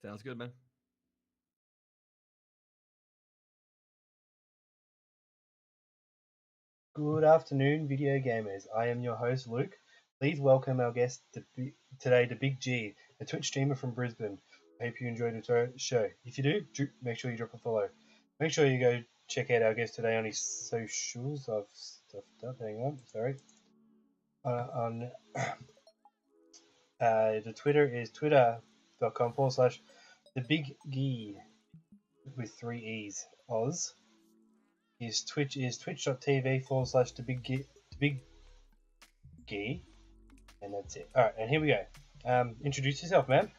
Sounds good, man. Good afternoon, video gamers. I am your host, Luke. Please welcome our guest today, theBigGeee, a Twitch streamer from Brisbane. I hope you enjoyed the show. If you do, make sure you drop a follow. Make sure you go check out our guest today on his socials. I've stuffed up. Hang on, sorry. On the Twitter is twitter.com/theBigGeee with 3 E's, Oz. His Twitch is twitch.tv/theBigGeee, and that's it. All right, and here we go. Introduce yourself, man.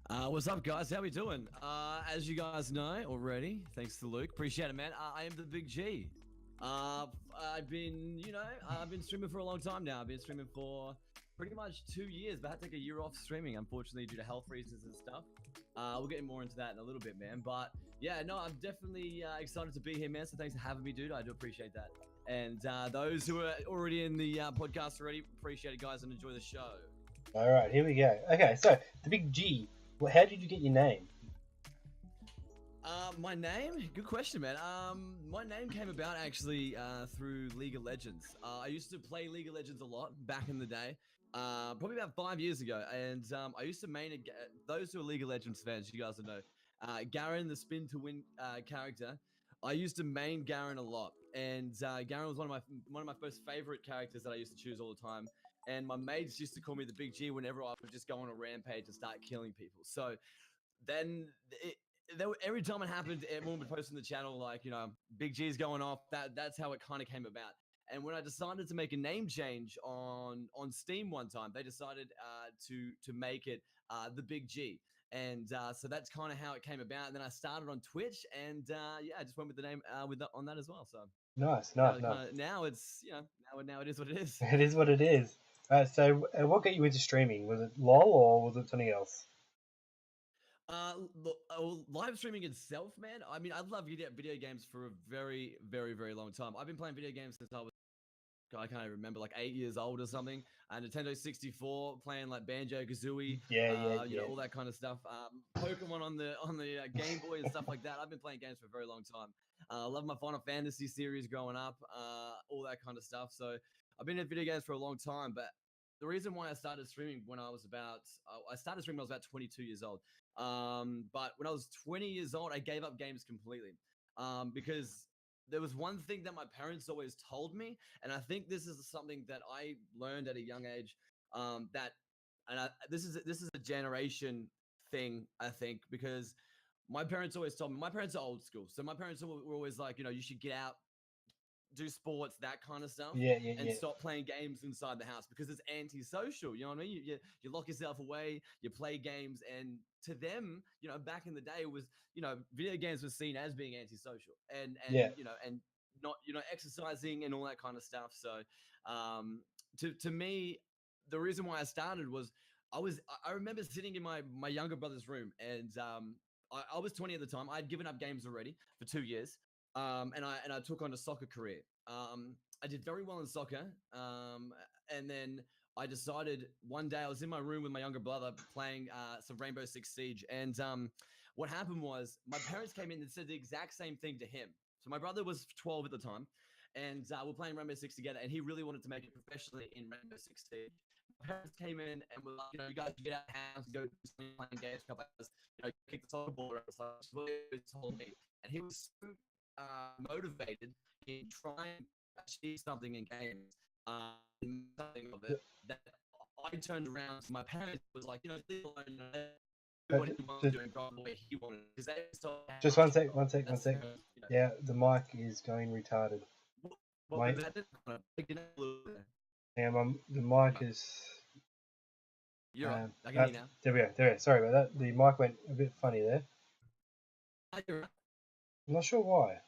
What's up, guys? How we doing? As you guys know already, thanks to Luke. Appreciate it, man. I am theBigGeee. I've been streaming for a long time now. I've been streaming for pretty much 2 years, but I had to take a year off streaming, unfortunately, due to health reasons and stuff. We'll get more into that in a little bit, man. But yeah, no, I'm definitely excited to be here, man. So thanks for having me, dude. I do appreciate that. And those who are already in the podcast already, appreciate it, guys, and enjoy the show. All right, here we go. Okay, so theBigGeee. Well, how did you get your name? My name? Good question, man. My name came about actually through League of Legends. I used to play League of Legends a lot back in the day. Probably about 5 years ago, and I used to main those who are League of Legends fans, you guys will know Garen, the spin to win character. I used to main Garen a lot, and Garen was one of my first favorite characters that I used to choose all the time. And my mates used to call me theBigGeee whenever I would just go on a rampage and start killing people. So then every time it happened, everyone would post in the channel like, BigGee's going off. That's how it kind of came about. And when I decided to make a name change on Steam one time, they decided to make it theBigGeee. And so that's kind of how it came about. And then I started on Twitch, and I just went with the name on that as well. So Nice. Now it's now it is what it is. It is what it is. So what got you into streaming? Was it LOL or was it something else? Live streaming itself, man. I mean, I've loved video games for a very, very, very long time. I've been playing video games since I can't even remember, like 8 years old or something. Nintendo 64, playing like Banjo-Kazooie, all that kind of stuff. Pokemon on the Game Boy and stuff like that. I've been playing games for a very long time. I love my Final Fantasy series growing up, all that kind of stuff. So I've been in video games for a long time, but the reason why I started streaming when I was about 22 years old. But when I was 20 years old, I gave up games completely because there was one thing that my parents always told me, and I think this is something that I learned at a young age. This is a generation thing, I think, because my parents always told me. My parents are old school, so my parents were always like, you should get out, do sports, that kind of stuff, and stop playing games inside the house because it's antisocial. You know what I mean? You lock yourself away, you play games, and to them, back in the day, it was, video games were seen as being antisocial and not, exercising and all that kind of stuff. So, to me, the reason why I started was I remember sitting in my younger brother's room, and I was 20 at the time. I'd given up games already for 2 years. And I took on a soccer career. I did very well in soccer. And then I decided one day I was in my room with my younger brother playing some Rainbow Six Siege. And what happened was my parents came in and said the exact same thing to him. So my brother was 12 at the time, and we're playing Rainbow Six together, and he really wanted to make it professionally in Rainbow Six Siege. My parents came in and were like, you guys get out of the house, go playing games, a couple hours, kick the soccer ball around. So that's what he told me. And he was so motivated in trying to achieve something in games, something of it, that I turned around to my parents, was like, leave alone, what he wanted to do and go the way he wanted. Just one sec. Yeah, the mic is going retarded. The mic is. You're right. I can hear you now. There we go. Sorry about that. The mic went a bit funny there. I'm not sure why.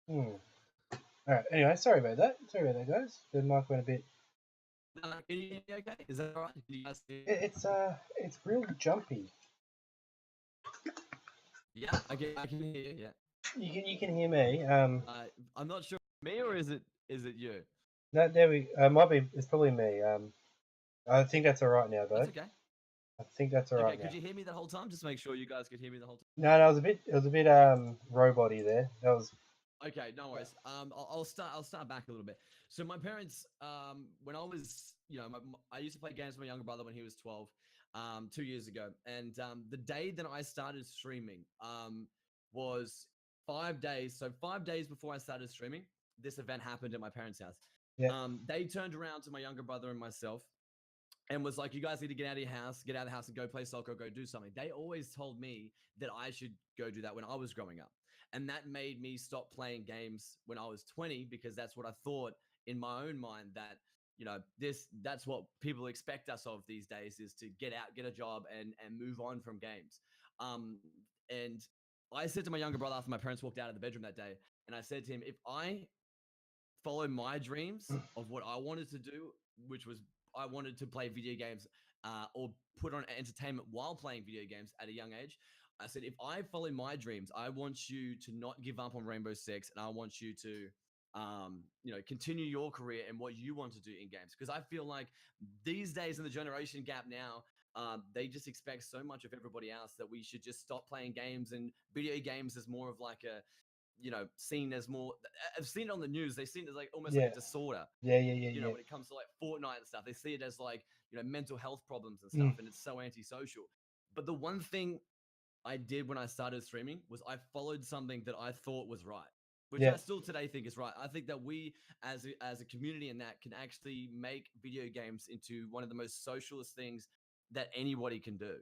All right. Anyway, sorry about that, guys. The mic went a bit. Can you hear me okay? Is that all right? Can you guys hear? It's real jumpy. Yeah, I can hear you. Yeah. You can hear me. I'm not sure, me or is it you? No, there we. Might be. It's probably me. I think that's all right now, though. That's okay. I think that's all Okay, right could now. you hear me the whole time? Just make sure you guys could hear me the whole time. No, it was a bit robot-y there. That was Okay, no worries. I'll start back a little bit. So my parents, when I was, I used to play games with my younger brother when he was 12, 2 years ago, and the day that I started streaming, was 5 days. So 5 days before I started streaming, this event happened at my parents' house. yeah, They turned around to my younger brother and myself and was like, "You guys need to get out of your house, get out of the house and go play soccer, go do something." They always told me that I should go do that when I was growing up. And that made me stop playing games when I was 20 because that's what I thought in my own mind that, that's what people expect us of these days is to get out, get a job and move on from games. And I said to my younger brother after my parents walked out of the bedroom that day, and I said to him, if I follow my dreams of what I wanted to do, which was I wanted to play video games or put on entertainment while playing video games at a young age. I said, if I follow my dreams, I want you to not give up on Rainbow Six, and I want you to, continue your career and what you want to do in games. Because I feel like these days in the generation gap now, they just expect so much of everybody else that we should just stop playing games, and video games is more of like a seen as more. I've seen it on the news. They seen it as like almost like yeah, a disorder. yeah. When it comes to like Fortnite and stuff, they see it as like mental health problems and Mm, stuff, and it's so antisocial. But the one thing I did when I started streaming was I followed something that I thought was right, which yeah, I still today think is right. I think that we, as a community, in that can actually make video games into one of the most socialist things that anybody can do.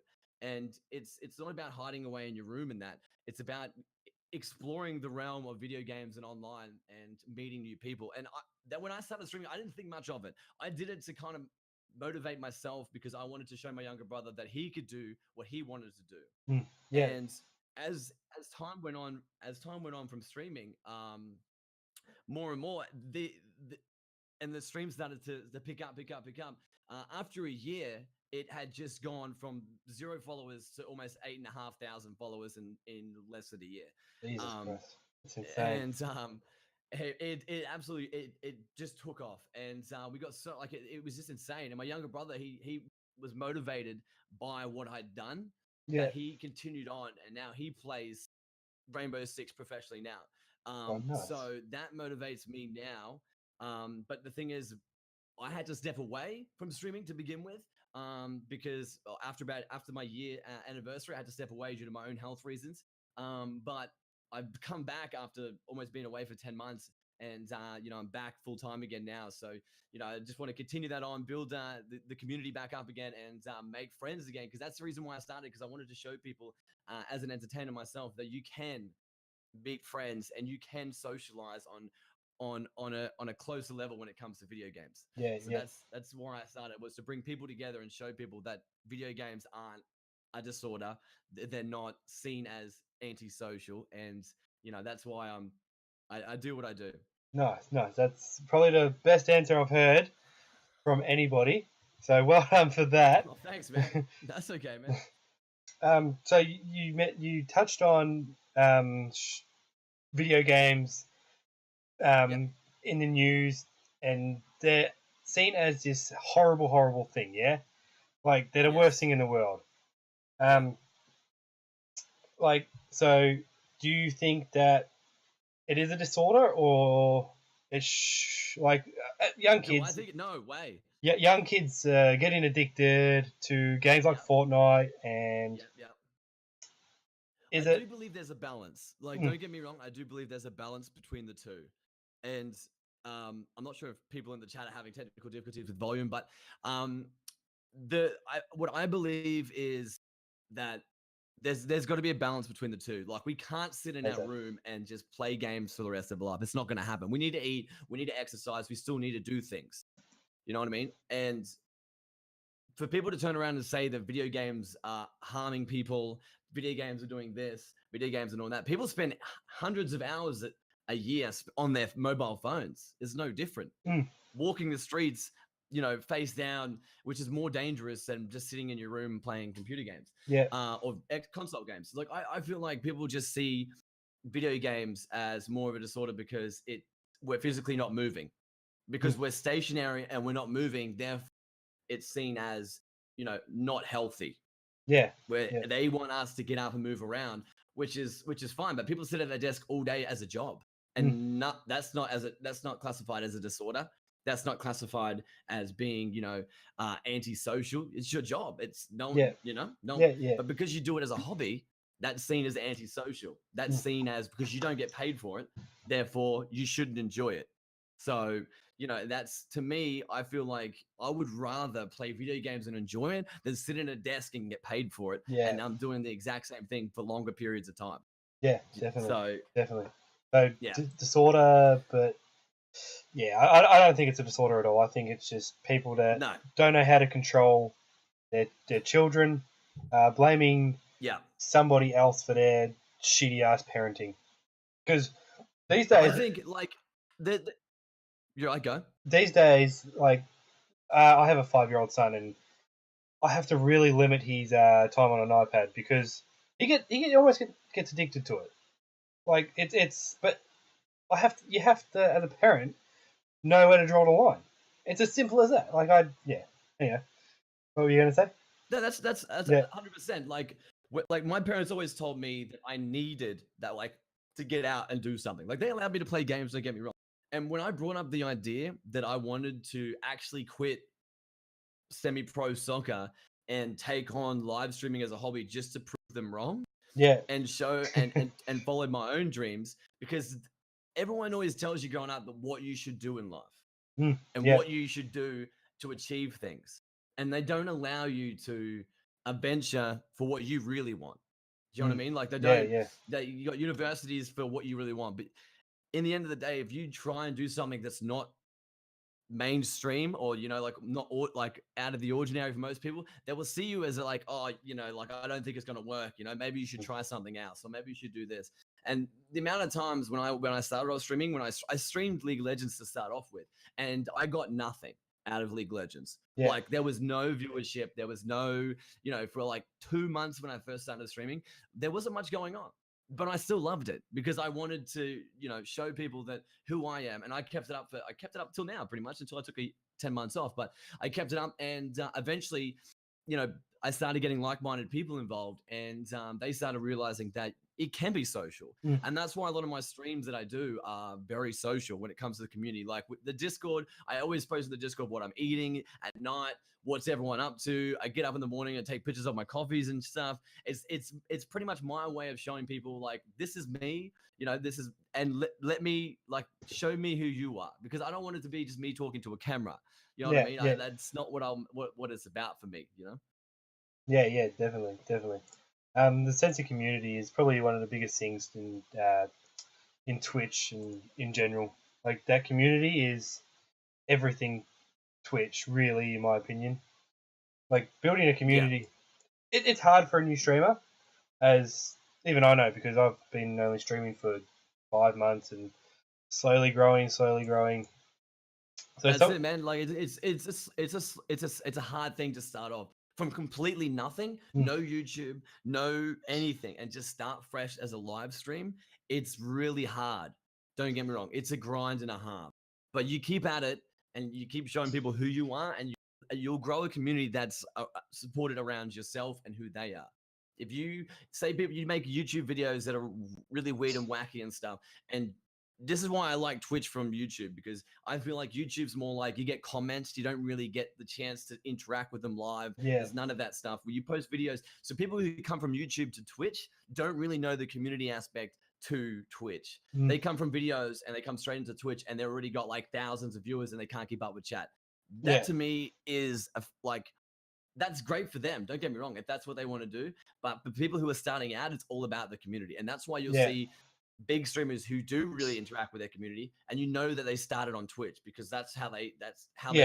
And it's not about hiding away in your room and that. It's about exploring the realm of video games and online and meeting new people. And that when I started streaming, I didn't think much of it. I did it to kind of motivate myself because I wanted to show my younger brother that he could do what he wanted to do. yeah, And as time went on from streaming, more and more the and the stream started to pick up. After a year, it had just gone from 0 followers to almost 8,500 followers in less than a year. Jesus Um, Christ, it's insane. and it absolutely it just took off, and we got so like it was just insane. And my younger brother, he was motivated by what I'd done, Yeah, that he continued on, and now he plays Rainbow Six professionally now. oh nice. So that motivates me now. But the thing is, I had to step away from streaming to begin with, because after my year anniversary, I had to step away due to my own health reasons. But I've come back after almost being away for 10 months, and I'm back full time again now. So I just want to continue that on, build the community back up again, and make friends again. Because that's the reason why I started. Because I wanted to show people, as an entertainer myself, that you can meet friends and you can socialize on a closer level when it comes to video games. Yeah, So yeah. that's why I started, was to bring people together and show people that video games aren't a disorder. They're not seen as antisocial, and that's why I do what I do. Nice, nice. That's probably the best answer I've heard from anybody. So well done for that. Oh, thanks, man. That's okay, man. So you touched on video games Yep. in the news, and they're seen as this horrible, horrible thing. Yeah, like they're the worst Yes. thing in the world. Yep. Um, like so, do you think that it is a disorder, or it's like young Do I kids? think no way? Yeah, young kids getting addicted to games like Yep. Fortnite, and Yep. Yep. I is do it? believe there's a balance. Like, Mm, don't get me wrong, I do believe there's a balance between the two. And I'm not sure if people in the chat are having technical difficulties with volume, but um, what I believe is that there's got to be a balance between the two. Like, we can't sit in is our it? room and just play games for the rest of our life. It's not going to happen. We need to eat. We need to exercise. We still need to do things. You know what I mean? And for people to turn around and say that video games are harming people, video games are doing this, video games are doing that. People spend hundreds of hours a year on their mobile phones. It's no different. Mm, Walking the streets, face down, which is more dangerous than just sitting in your room playing computer games, yeah. or console games. Like, I feel like people just see video games as more of a disorder because we're physically not moving, Mm, because we're stationary and we're not moving. Therefore, it's seen as not healthy. Yeah. where they want us to get up and move around, which is fine. But people sit at their desk all day as a job, and that's not classified as a disorder. That's not classified as being, antisocial. It's your job. It's no one, no. But because you do it as a hobby, that's seen as antisocial. That's seen as, because you don't get paid for it, therefore you shouldn't enjoy it. So, that's, to me, I feel like I would rather play video games and enjoy it than sit in a desk and get paid for it. Yeah. And I'm doing the exact same thing for longer periods of time. Yeah, definitely. So, yeah. Disorder, but yeah, I don't think it's a disorder at all. I think it's just people that don't know how to control their children, blaming somebody else for their shitty ass parenting. Because these days, I think like I go. These days, like I have a 5-year-old son, and I have to really limit his time on an iPad because he almost gets addicted to it. Like but you have to, as a parent, know where to draw the line. It's as simple as that. Like Anyway, what were you gonna say? No, that's 100%. Like my parents always told me that I needed that, like, to get out and do something. Like, they allowed me to play games, don't get me wrong. And when I brought up the idea that I wanted to actually quit semi-pro soccer and take on live streaming as a hobby just to prove them wrong, and show and follow my own dreams, because everyone always tells you growing up what you should do in life and what you should do to achieve things, and they don't allow you to venture for what you really want. Do you know what I mean? Like, they don't. You got universities for what you really want, but in the end of the day, if you try and do something that's not mainstream, or not like out of the ordinary for most people, they will see you as like, oh, like, I don't think it's going to work. Maybe you should try something else, or maybe you should do this. And the amount of times when I started off streaming, when I streamed League of Legends to start off with, and I got nothing out of League of Legends. Like, there was no viewership, there was no, for like 2 months when I first started streaming, there wasn't much going on. But I still loved it because I wanted to, show people that who I am. And I kept it up till now, pretty much, until I took 10 months off. But I kept it up, and eventually, I started getting like-minded people involved, and they started realizing that it can be social. And that's why a lot of my streams that I do are very social when it comes to the community. Like, with the Discord, I always post in the Discord what I'm eating at night, what's everyone up to. I get up in the morning and take pictures of my coffees and stuff. It's pretty much my way of showing people, like, this is me, this is, and let me, like, show me who you are, because I don't want it to be just me talking to a camera. You know what I mean? That's not what it's about for me, Yeah, definitely. The sense of community is probably one of the biggest things in Twitch and in general. Like, that community is everything Twitch, really, in my opinion. Like, building a community, it's hard for a new streamer, as even I know, because I've been only streaming for 5 months and slowly growing. So that's it, man. Like, it's a hard thing to start off from completely nothing, no YouTube, no anything, and just start fresh as a live stream. It's really hard. Don't get me wrong. It's a grind and a half, but you keep at it and you keep showing people who you are, and you'll grow a community that's supported around yourself and who they are. If you say you make YouTube videos that are really weird and wacky and stuff, and this is why I like Twitch from YouTube, because I feel like YouTube's more like, you get comments, you don't really get the chance to interact with them live. There's none of that stuff where you post videos. So people who come from YouTube to Twitch don't really know the community aspect to Twitch. They come from videos and they come straight into Twitch, and they've already got like thousands of viewers and they can't keep up with chat. That to me is that's great for them. Don't get me wrong, if that's what they want to do. But for people who are starting out, it's all about the community. And that's why you'll see big streamers who do really interact with their community, and that they started on Twitch, because that's how they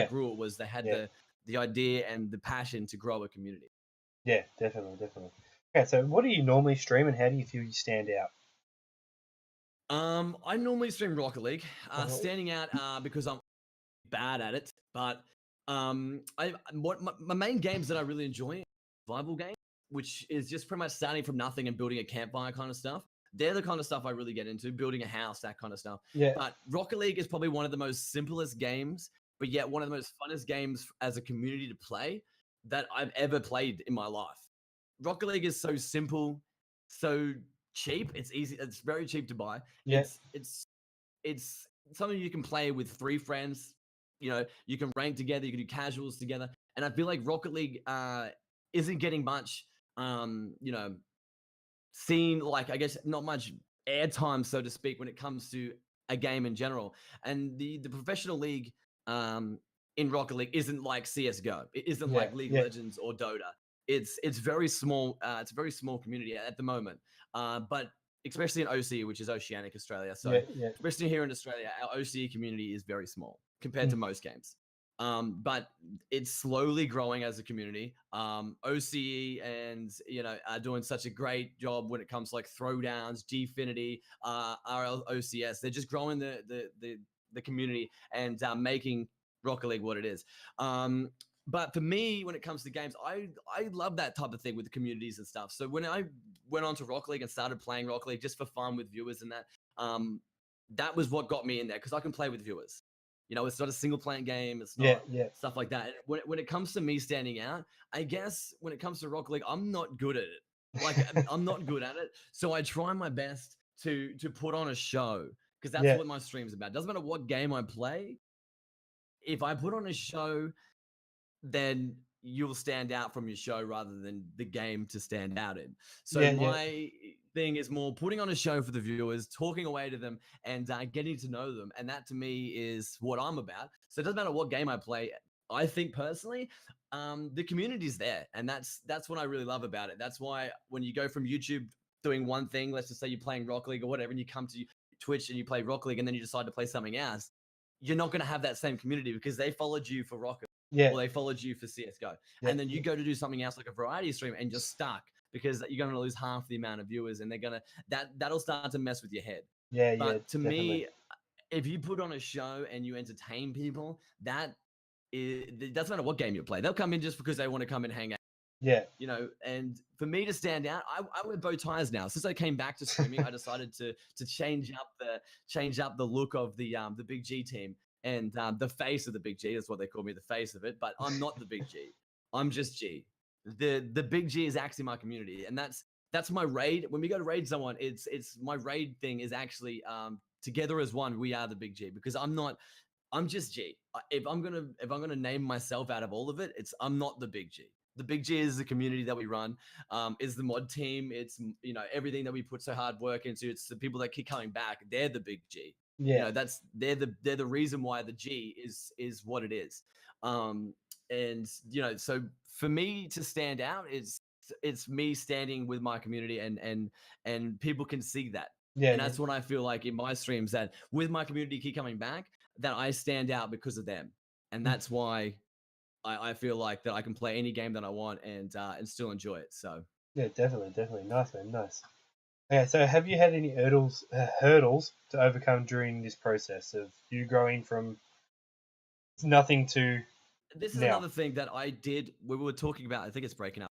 grew. It was they had the idea and the passion to grow a community. Yeah, definitely. Okay, so what do you normally stream, and how do you feel you stand out? I normally stream Rocket League. Standing out because I'm bad at it, but my main games that I really enjoy, survival games, which is just pretty much starting from nothing and building a campfire kind of stuff. They're the kind of stuff I really get into, building a house, that kind of stuff. But Rocket League is probably one of the most simplest games, but yet one of the most funnest games as a community to play that I've ever played in my life. Rocket League is so simple, so cheap. It's easy. It's very cheap to buy. Yeah. It's something you can play with 3 friends. You know, you can rank together, you can do casuals together. And I feel like Rocket League isn't getting much, you know, seen, like, I guess not much airtime, so to speak, when it comes to a game in general. And the professional league in Rocket League isn't like CS:GO. It isn't like League of Legends or Dota. It's very small. It's a very small community at the moment. But especially in OCE, which is Oceanic Australia. So especially here in Australia, our OCE community is very small compared to most games. But it's slowly growing as a community. OCE and, you know, are doing such a great job when it comes to like throwdowns, Gfinity, RLOCS. They're just growing the community and making Rocket League what it is. But for me, when it comes to games, I love that type of thing with the communities and stuff. So when I went on to Rocket League and started playing Rocket League just for fun with viewers and that, that was what got me in there, because I can play with viewers. You know, it's not a single player game. It's not stuff like that. When it comes to me standing out, I guess when it comes to Rocket League, I'm not good at it. Like, I'm not good at it. So I try my best to put on a show, because that's what my stream's about. Doesn't matter what game I play. If I put on a show, then you'll stand out from your show rather than the game to stand out in. So my thing is more putting on a show for the viewers, talking away to them, and getting to know them. And that to me is what I'm about. So it doesn't matter what game I play. I think personally, the community's there, and that's what I really love about it. That's why when you go from YouTube doing one thing, let's just say you're playing Rocket League or whatever, and you come to Twitch and you play Rocket League, and then you decide to play something else, you're not going to have that same community because they followed you for Rocket. Or they followed you for CS:GO. And then you go to do something else like a variety stream and you're stuck because you're going to lose half the amount of viewers, and they're going to, that'll start to mess with your head. But to me, if you put on a show and you entertain people, it doesn't matter what game you play. They'll come in just because they want to come and hang out. Yeah. You know, and for me to stand out, I wear bow ties now. Since I came back to streaming, I decided to change up the look of the theBigGeee team. And the face of the BigGeee is what they call me, the face of it. But I'm not the BigGeee. I'm just G. The BigGeee is actually my community, and that's my raid. When we go to raid someone, it's my raid thing is actually together as one. We are the BigGeee, because I'm just G. If I'm gonna name myself out of all of it, I'm not the BigGeee. The BigGeee is the community that we run, is the mod team. It's, you know, everything that we put so hard work into. It's the people that keep coming back. They're the BigGeee. You know, they're the reason why the G is what it is. And you know, so for me to stand out, it's me standing with my community, and people can see that. And that's what I feel like in my streams, that with my community keep coming back, that I stand out because of them. And that's why I feel like that I can play any game that I want and still enjoy it. So yeah, definitely. Nice, man. Nice. Okay, so have you had any hurdles to overcome during this process of you growing from nothing to this is now? Another thing that I did. We were talking about. I think it's breaking up.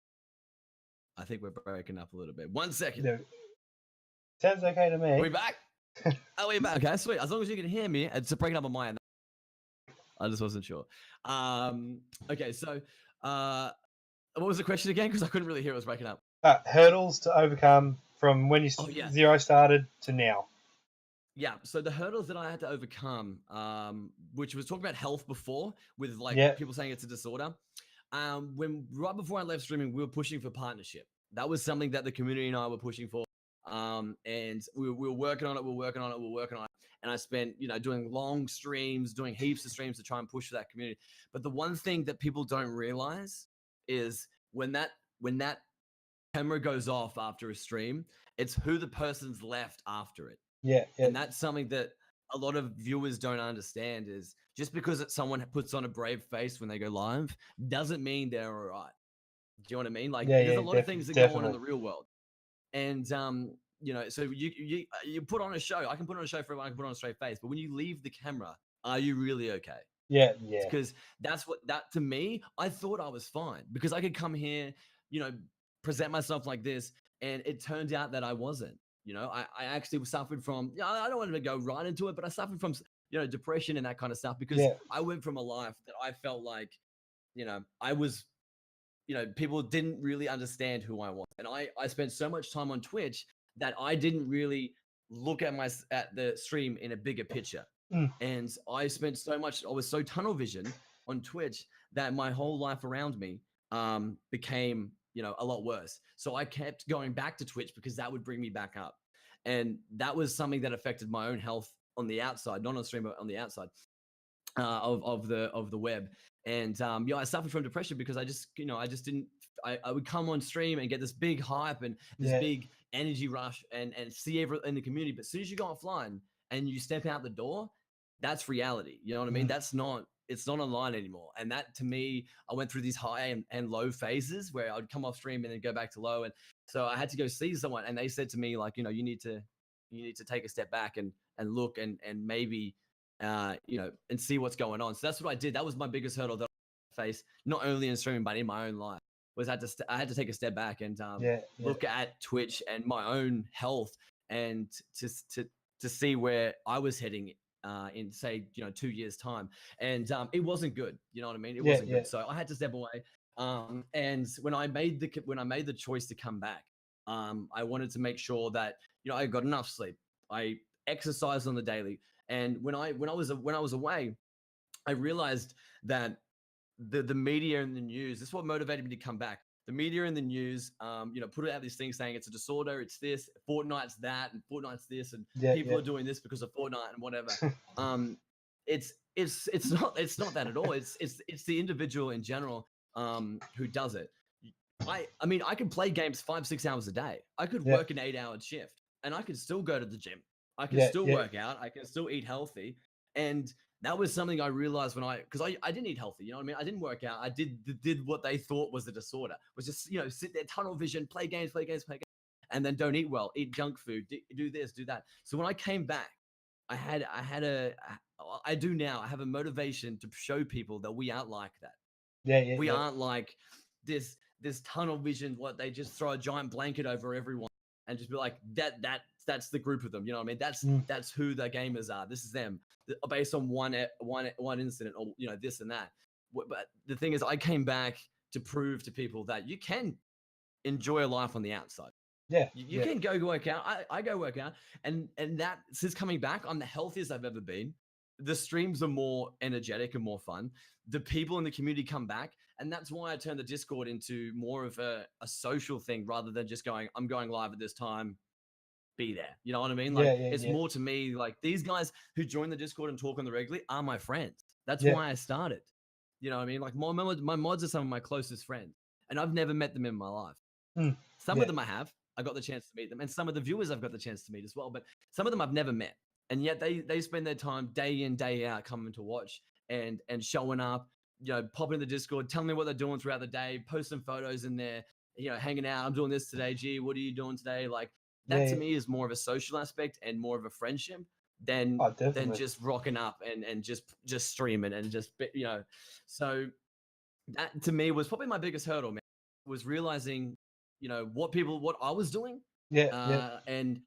I think we're breaking up a little bit. 1 second. No. Sounds okay to me. Are we back? Oh, we're back. Okay, sweet. As long as you can hear me, it's breaking up on my end. I just wasn't sure. Okay, so what was the question again? Because I couldn't really hear it was breaking up. Hurdles to overcome from when you zero started to now. Yeah, so the hurdles that I had to overcome, which was talking about health before, with like people saying it's a disorder. Right before I left streaming, we were pushing for partnership. That was something that the community and I were pushing for. And we were working on it. And I spent, you know, doing long streams, doing heaps of streams to try and push for that community. But the one thing that people don't realize is when that camera goes off after a stream, it's who the person's left after it. Yeah. And that's something that a lot of viewers don't understand, is just because someone puts on a brave face when they go live doesn't mean they're all right. Do you know what I mean? Like, there's a lot of things that go on in the real world. And, you know, so you put on a show. I can put on a show for everyone. I can put on a straight face. But when you leave the camera, are you really okay? Yeah. Because that to me, I thought I was fine, because I could come here, you know, present myself like this, and it turned out that I wasn't. You know, I actually suffered from, I don't want to go right into it, but I suffered from, you know, depression and that kind of stuff, because I went from a life that I felt like, you know, I was people didn't really understand who I was. And I spent so much time on Twitch that I didn't really look at the stream in a bigger picture. And I spent so much, I was so tunnel vision on Twitch that my whole life around me became, a lot worse. So I kept going back to Twitch because that would bring me back up. And that was something that affected my own health on the outside, not on stream, but on the outside of the web. And I suffered from depression because I just didn't. I would come on stream and get this big hype and this big energy rush and see everyone in the community. But as soon as you go offline and you step out the door, that's reality. You know what I mean? It's not online anymore. And that, to me, I went through these high and low phases where I'd come off stream and then go back to low. And so I had to go see someone, and they said to me, like, you need to take a step back and look and maybe and see what's going on. So that's what I did. That was my biggest hurdle that I faced, not only in streaming but in my own life. Was I had to take a step back and look at Twitch and my own health, and to see where I was heading in, say, 2 years time. And it wasn't good. You know what I mean? It wasn't good. So I had to step away. And when I made the choice to come back, I wanted to make sure that I got enough sleep. I exercised on the daily. And when I was away, I realized that the media and the news, this is what motivated me to come back. The media and the news, put out these things saying it's a disorder, it's this, Fortnite's that, and Fortnite's this, and people are doing this because of Fortnite and whatever. It's not that at all. It's the individual in general who does it. I mean, I can play games 5-6 hours a day. I could work an 8-hour shift, and I could still go to the gym. I can still work out. I can still eat healthy. And that was something I realized because I didn't eat healthy. You know what I mean? I didn't work out. I did what they thought was a disorder, was just, sit there, tunnel vision, play games, and then don't eat well, eat junk food, do this, do that. So when I came back, I do now. I have a motivation to show people that we aren't like that. We aren't like this tunnel vision, what they just throw a giant blanket over everyone and just be like, that's the group of them. You know what I mean? That's who the gamers are. This is them, based on one incident, or this and that. But the thing is, I came back to prove to people that you can enjoy a life on the outside. You can go work out. I go work out, and that, since coming back, I'm the healthiest I've ever been. The streams are more energetic and more fun. The people in the community come back, and that's why I turned the Discord into more of a social thing rather than just going, I'm going live at this time, be there. You know what I mean? Like, it's more to me, like, these guys who join the Discord and talk on the regularly are my friends. That's why I started. You know what I mean? Like, my mods are some of my closest friends, and I've never met them in my life. Some of them I have. I got the chance to meet them, and some of the viewers I've got the chance to meet as well. But some of them I've never met, and yet they spend their time day in, day out coming to watch and showing up. Popping in the Discord, telling me what they're doing throughout the day, posting photos in there. Hanging out. I'm doing this today. Gee, what are you doing today? Like, that to me is more of a social aspect and more of a friendship than just rocking up and just streaming and just So that, to me, was probably my biggest hurdle, man. Was realizing what I was doing, and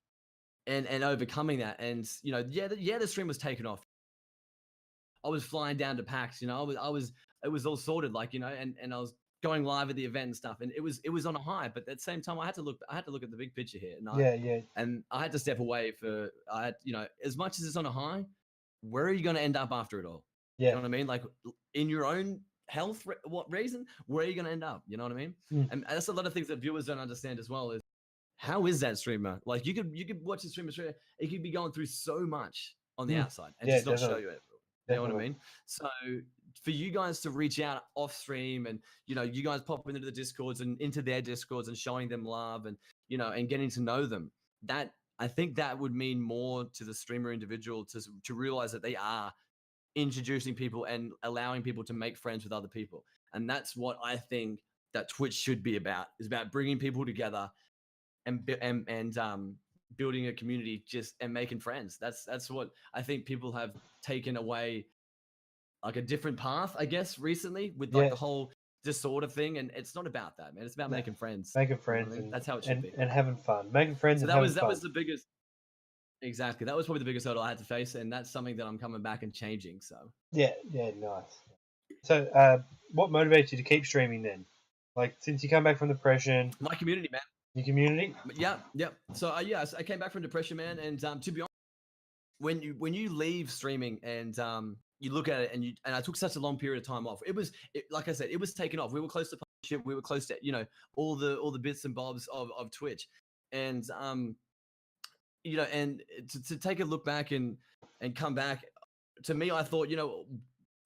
overcoming that. And the stream was taken off. I was flying down to PAX, it was all sorted, like, and I was going live at the event and stuff, and it was on a high. But at the same time, I had to look at the big picture here, and I had to step away as much as it's on a high, where are you going to end up after it all? You know what I mean? Like, in your own health, what reason? Where are you going to end up? You know what I mean? And that's a lot of things that viewers don't understand as well. Is how is that streamer? Like, you could watch a streamer, it could be going through so much on the outside and just not show you it. You know what I mean? So for you guys to reach out off stream and, you guys pop into the Discords and into their Discords and showing them love and, and getting to know them, that, I think that would mean more to the streamer individual to realize that they are introducing people and allowing people to make friends with other people. And that's what I think that Twitch should be about, is about bringing people together and building a community and making friends. That's what I think people have taken away, like, a different path, I guess, recently with the whole disorder thing. And it's not about that, man. It's about making friends. Making friends, and that's how it should be. And having fun. Making friends. So that was the biggest. Exactly. That was probably the biggest hurdle I had to face, and that's something that I'm coming back and changing. So nice. So what motivates you to keep streaming then? Like since you come back from depression, My community, man. your community. Yeah. So I came back from depression, man, and to be honest, when you leave streaming and you look at it and I took such a long period of time off. Like I said, it was taken off. We were close to partnership. We were close to all the bits and bobs of Twitch, and and to take a look back and come back, to me, I thought,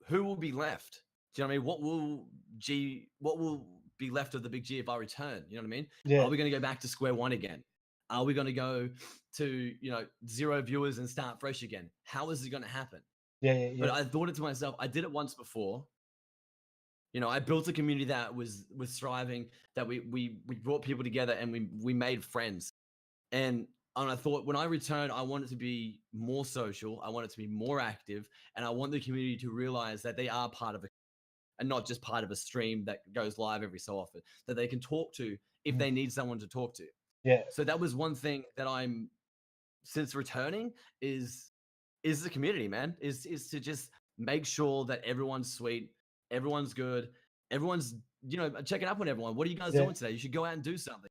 who will be left? Do you know what I mean? What will be left of the Big G if I return? You know what I mean? Yeah. Are we going to go back to square one again? Are we going to go to 0 viewers and start fresh again? How is it going to happen? Yeah. But I thought it to myself. I did it once before. I built a community that was thriving. That we brought people together and we made friends. And I thought when I return, I want it to be more social. I want it to be more active, and I want the community to realize that they are part of it, and not just part of a stream that goes live every so often. That they can talk to if they need someone to talk to. Yeah. So that was one thing that I'm since returning is the community, man. Is to just make sure that everyone's sweet, everyone's good, everyone's checking up on everyone. What are you guys doing today? You should go out and do something.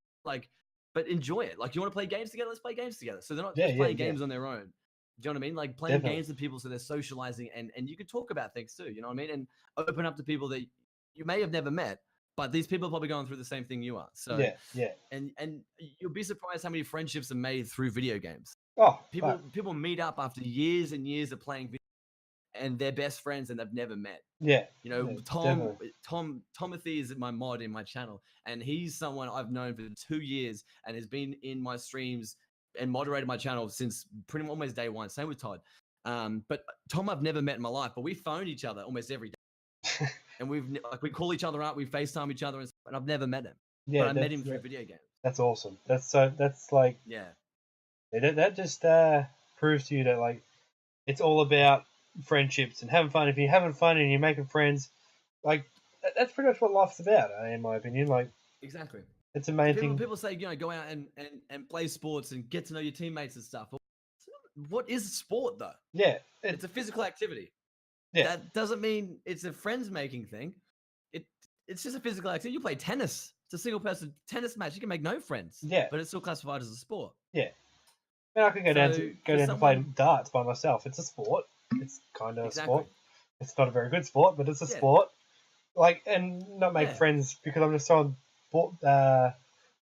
But enjoy it. Like, you want to play games together? Let's play games together. So they're not just playing games on their own. Do you know what I mean? Like playing games with people so they're socializing and you can talk about things too. You know what I mean? And open up to people that you may have never met, but these people are probably going through the same thing you are. So yeah. And you'll be surprised how many friendships are made through video games. Oh, people meet up after years and years of playing video and they're best friends and they've never met. Yeah. Tomothy is my mod in my channel, and he's someone I've known for 2 years and has been in my streams and moderated my channel since pretty much almost day one. Same with Todd. But Tom I've never met in my life, but we phone each other almost every day. And we call each other up, we FaceTime each other, and I've never met him. Yeah, but I met him through video games. That's awesome. That's like that just proves to you that like it's all about friendships and having fun. If you're having fun and you're making friends, like that's pretty much what life's about, in my opinion. Like exactly, it's the main thing. People say go out and play sports and get to know your teammates and stuff. What is sport though? Yeah, it's a physical activity. Yeah, that doesn't mean it's a friends making thing. It's just a physical activity. You play tennis. It's a single person tennis match. You can make no friends. Yeah, but it's still classified as a sport. Yeah, and I could go down to play darts by myself. It's a sport. It's kind of a sport. It's not a very good sport, but it's a sport. Like, and not make friends because I'm just throwing darts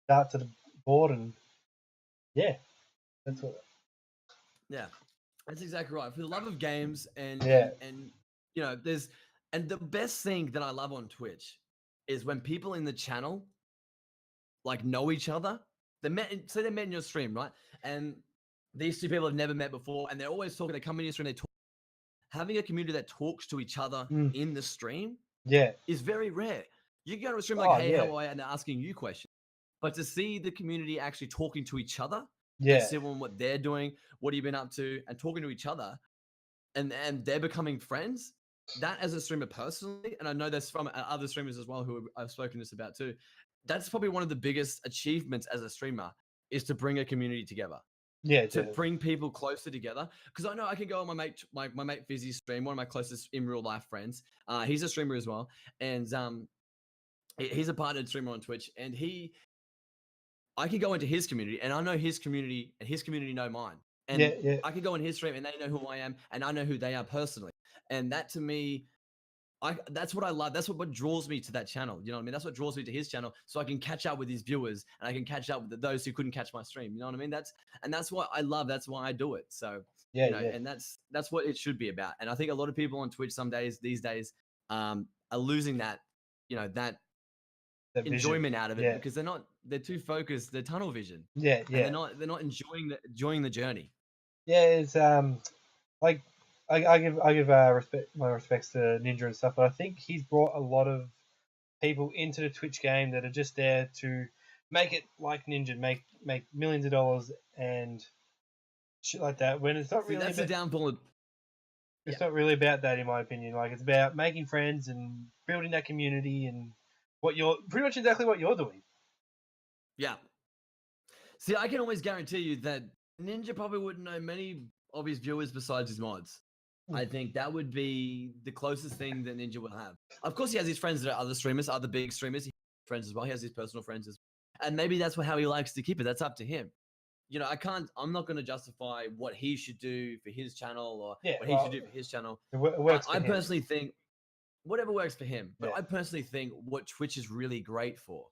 at the board, and that's what. Yeah, that's exactly right. For the love of games, and there's the best thing that I love on Twitch is when people in the channel like know each other. They met in your stream, right? And these two people have never met before, and they're always talking. They come in your stream, they talk. Having a community that talks to each other in the stream, is very rare. You can go to a stream like, "Hey, how are you?" and they're asking you questions, but to see the community actually talking to each other, seeing what they're doing, what have you been up to, and talking to each other, and they're becoming friends. That as a streamer personally, and I know that's from other streamers as well who I've spoken this about too. That's probably one of the biggest achievements as a streamer is to bring a community together. Yeah, to bring people closer together. Because I know I can go on my mate Fizzy's stream, one of my closest in real life friends. He's a streamer as well, and he's a partnered streamer on Twitch. And I can go into his community, and I know his community, and his community know mine. And I can go in his stream, and they know who I am, and I know who they are personally. And that to me, that's what I love. That's what draws me to that channel. You know what I mean? That's what draws me to his channel, so I can catch up with his viewers and I can catch up with those who couldn't catch my stream. You know what I mean? That's what I love. That's why I do it. So and that's what it should be about. And I think a lot of people on Twitch these days are losing that that enjoyment out of it because they're too focused. They're tunnel vision. Yeah. And they're not enjoying the journey. Yeah, it's like. I give my respects to Ninja and stuff, but I think he's brought a lot of people into the Twitch game that are just there to make it like Ninja, make millions of dollars and shit like that. When it's not really that's the downfall. It's not really about that, in my opinion. Like it's about making friends and building that community and pretty much exactly what you're doing. Yeah. See, I can always guarantee you that Ninja probably wouldn't know many of his viewers besides his mods. I think that would be the closest thing that Ninja will have. Of course, he has his friends that are other streamers, other big streamers. friends as well. He has his personal friends as well. And maybe that's how he likes to keep it. That's up to him. I'm not going to justify what he should do for his channel or what he should do for his channel. It works I personally think whatever works for him. But Yeah. I personally think what Twitch is really great for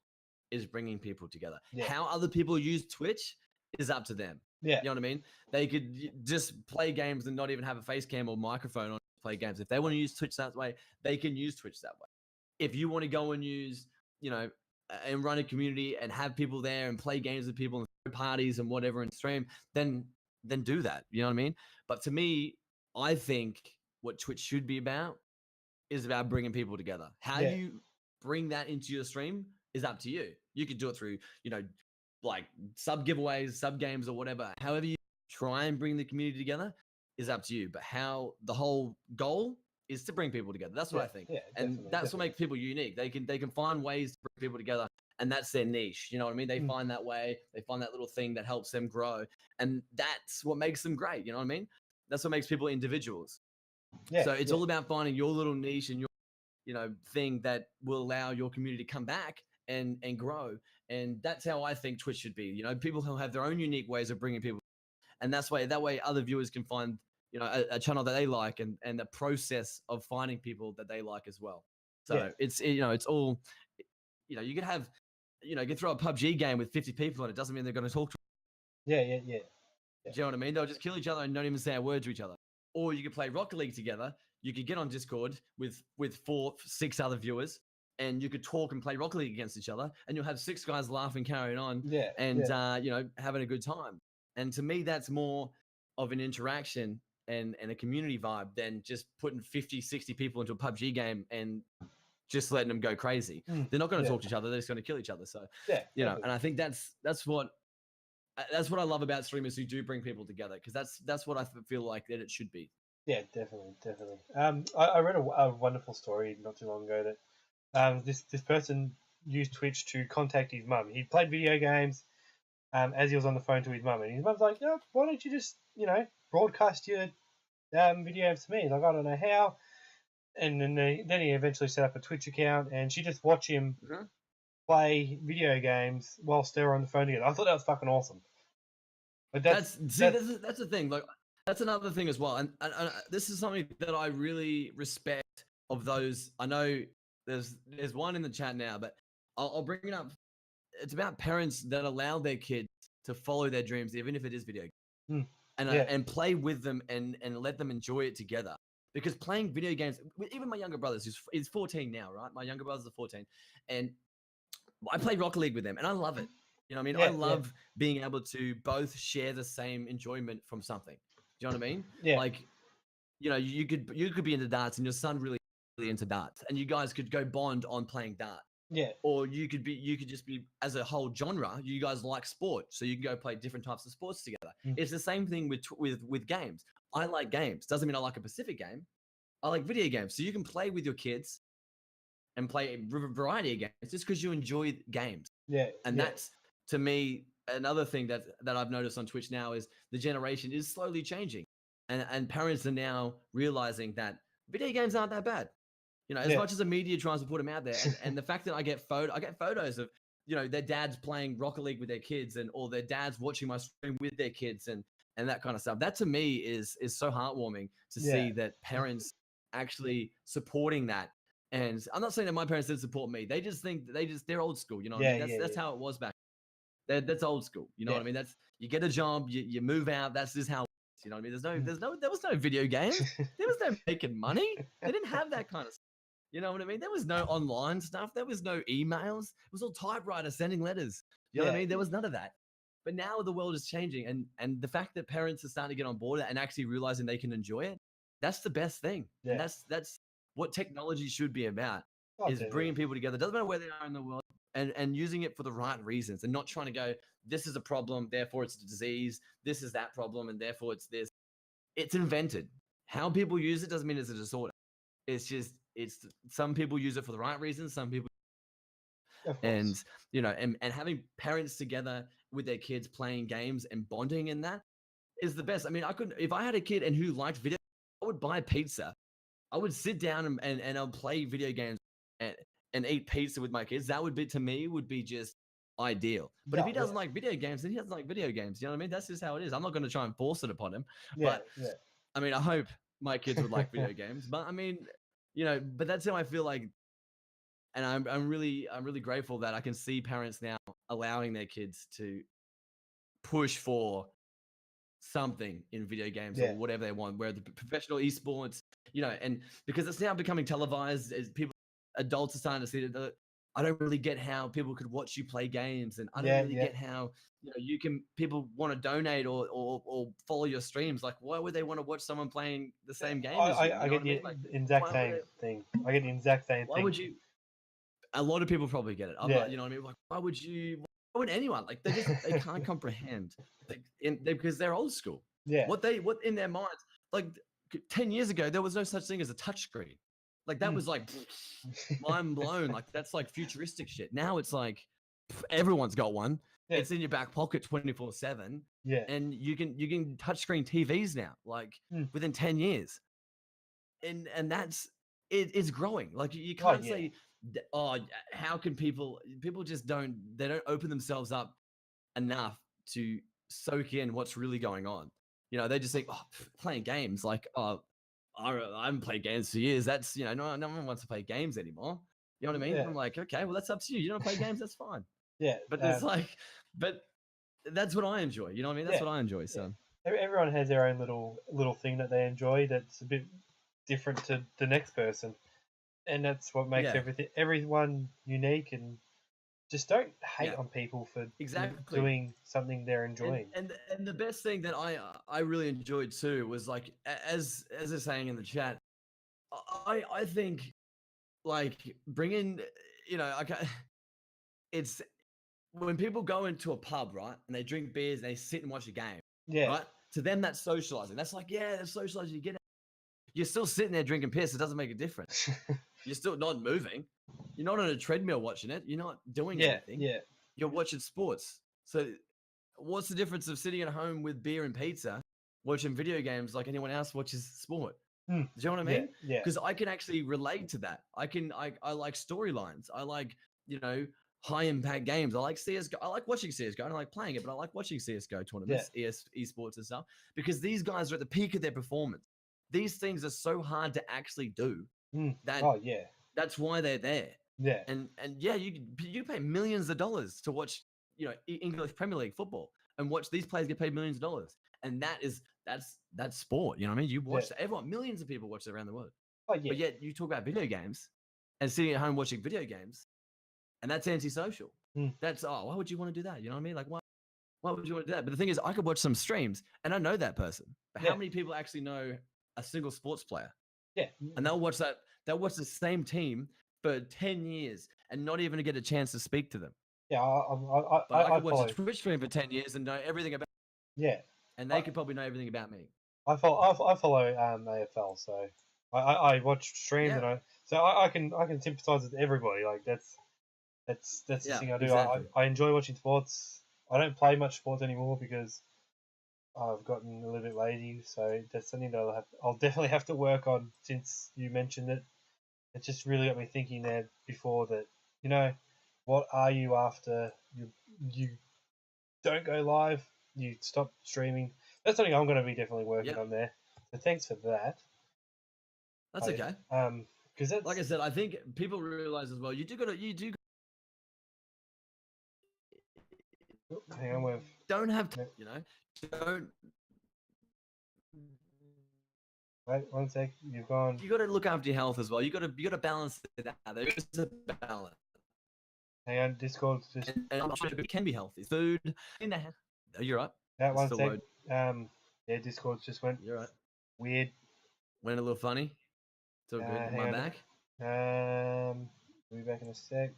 is bringing people together. Yeah. How other people use Twitch is up to them. Yeah. You know what I mean? They could just play games and not even have a face cam or microphone on to play games. If they want to use Twitch that way, they can use Twitch that way. If you want to go and use, and run a community and have people there and play games with people and throw parties and whatever and stream, then do that. You know what I mean? But to me, I think what Twitch should be about is about bringing people together. How you bring that into your stream is up to you. You could do it through, like sub giveaways, sub games or whatever. However you try and bring the community together is up to you. But how the whole goal is to bring people together. That's what I think. Yeah, and that's what makes people unique. They can find ways to bring people together, and that's their niche. You know what I mean? They find that way. They find that little thing that helps them grow, and that's what makes them great. You know what I mean? That's what makes people individuals. Yeah, so it's all about finding your little niche and your, thing that will allow your community to come back and grow. And that's how I think Twitch should be. People who have their own unique ways of bringing people, and that way other viewers can find a channel that they like and the process of finding people that they like as well. So it's all, you could have, you could throw a PUBG game with 50 people and it doesn't mean they're going to talk to each other. Do you know what I mean? They'll just kill each other and not even say a word to each other. Or you could play Rocket League together. You could get on Discord with 4-6 other viewers and you could talk and play Rocket League against each other and you'll have 6 guys laughing, carrying on and having a good time. And to me, that's more of an interaction and a community vibe than just putting 50, 60 people into a PUBG game and just letting them go crazy. They're not going to talk to each other. They're just going to kill each other. So, and I think that's what I love about streamers who do bring people together, because that's what I feel like that it should be. Yeah, definitely. I read a wonderful story not too long ago that this person used Twitch to contact his mum. He played video games as he was on the phone to his mum, and his mum's like, why don't you just broadcast your video games to me? He's like, I don't know how. And then he eventually set up a Twitch account, and she just watched him play video games whilst they were on the phone together. I thought that was fucking awesome. But that's the thing. Like, that's another thing as well. And this is something that I really respect of those. I know there's one in the chat now, but I'll bring it up. It's about parents that allow their kids to follow their dreams, even if it is video games, and play with them and let them enjoy it together. Because playing video games, even my younger brothers, he's 14 now, right? My younger brothers are 14, and I play Rocket League with them, and I love it. You know what I mean? I love being able to both share the same enjoyment from something. Do you know what I mean? Yeah. Like, you could be into darts, and your son really into darts, and you guys could go bond on playing darts. Yeah. Or you could just be, as a whole genre, you guys like sport, so you can go play different types of sports together. It's the same thing with games. I like games. Doesn't mean I like a specific game. I like video games. So you can play with your kids and play a variety of games just because you enjoy games. Yeah. And that's, to me, another thing that I've noticed on Twitch now is the generation is slowly changing. And parents are now realizing that video games aren't that bad. As much as the media tries to put them out there. And the fact that I get photos of, their dads playing Rocket League with their kids or their dads watching my stream with their kids and that kind of stuff. That to me is so heartwarming to see that parents actually supporting that. And I'm not saying that my parents didn't support me. They just think they're old school. You know what I mean? That's how it was back. That's old school. You know what I mean? That's, you get a job, you move out. That's just how. You know what I mean? There was no video games. There was no making money. They didn't have that kind of stuff. You know what I mean? There was no online stuff. There was no emails. It was all typewriter sending letters. You know what I mean? There was none of that. But now the world is changing, and the fact that parents are starting to get on board and actually realizing they can enjoy it, that's the best thing. Yeah. And that's what technology should be about, is bringing people together. Doesn't matter where they are in the world, and using it for the right reasons, and not trying to go, this is a problem, therefore it's a disease. This is that problem, and therefore it's this. It's invented. How people use it doesn't mean it's a disorder. It's just, some people use it for the right reasons. Some people, and having parents together with their kids playing games and bonding in that is the best. I mean, if I had a kid and who liked video, I would buy pizza. I would sit down and I'll play video games and eat pizza with my kids, that would be, to me, would be just ideal. But if he doesn't like video games, then he doesn't like video games. You know what I mean? That's just how it is. I'm not going to try and force it upon him. But I mean, I hope my kids would like video games. But I mean, you know, but that's how I feel like. And I'm really grateful that I can see parents now allowing their kids to push for something in video games or whatever they want, where the professional esports, you know, and because it's now becoming televised, as adults are starting to see that. I don't really get how people could watch you play games, and I don't really get how, you know, people want to donate or follow your streams. Like, why would they want to watch someone playing the same game as you? I get the exact same thing. I get the exact same thing. Why would you? A lot of people probably get it. I'm not, you know what I mean? Like, why would anyone? Like, they can't comprehend, because they're old school. Yeah. What in their minds, like 10 years ago, there was no such thing as a touchscreen. Like, that was like mind blown. Like, that's like futuristic shit. Now it's like everyone's got one. Yeah. It's in your back pocket 24/7. Yeah. And you can touchscreen TVs now, like within 10 years. And that's it's growing. Like, you can't say, how can people just don't open themselves up enough to soak in what's really going on. You know, they just think, playing games, like, I haven't played games for years. That's, you know, no one wants to play games anymore. You know what I mean? Yeah. I'm like, okay, well, that's up to you. You don't play games, that's fine. Yeah. But it's like, but that's what I enjoy. You know what I mean? That's what I enjoy. So everyone has their own little thing that they enjoy that's a bit different to the next person, and that's what makes everyone unique. And just don't hate on people for doing something they're enjoying. And the best thing that I really enjoyed too was, like, as they're saying in the chat, I think, like, bringing, you know, it's when people go into a pub, right, and they drink beers and they sit and watch a game, right? To them, that's socializing. That's like, that's socializing. You get it. You're still sitting there drinking piss. It doesn't make a difference. You're still not moving. You're not on a treadmill watching it. You're not doing anything. Yeah. You're watching sports. So what's the difference of sitting at home with beer and pizza, watching video games like anyone else watches sport? Do you know what I mean? Yeah. Because I can actually relate to that. I like storylines. I like, you know, high impact games. I like CSGO. I like watching CSGO. I don't like playing it, but I like watching CSGO tournaments, esports and stuff, because these guys are at the peak of their performance. These things are so hard to actually do that. That's why they're there. Yeah. And you pay millions of dollars to watch, you know, English Premier League football, and watch these players get paid millions of dollars. And that's sport. You know what I mean? You watch everyone, millions of people watch it around the world. But yet you talk about video games and sitting at home watching video games, and that's antisocial. That's, why would you want to do that? You know what I mean? Like, why would you want to do that? But the thing is, I could watch some streams and I know that person. But how many people actually know a single sports player? Yeah. And they'll watch the same team for 10 years and not even get a chance to speak to them. Yeah, I could watch a Twitch stream for 10 years and know everything about. Yeah. And they could probably know everything about me. I follow AFL, so I watch streams and I can sympathize with everybody. Like, that's the thing I do. Exactly. I enjoy watching sports. I don't play much sports anymore because I've gotten a little bit lazy. So that's something that I'll definitely have to work on. Since you mentioned it, it just really got me thinking there before that. You know, what are you after? You don't go live. You stop streaming. That's something I'm going to be definitely working on there. So thanks for that. That's okay. Because that's, like I said, I think people realize as well. You do. Hang on, don't have to, you know. Don't. Wait 1 sec. You've gone. You got to look after your health as well. You got to balance it out. There is a balance. Hang on, Discord's just. And I'm sure it can be healthy. Food in the house. You're right. That 1 sec. Discord's just went. You're right. Weird. Went a little funny. It's all good. Am I back? We'll be back in a sec.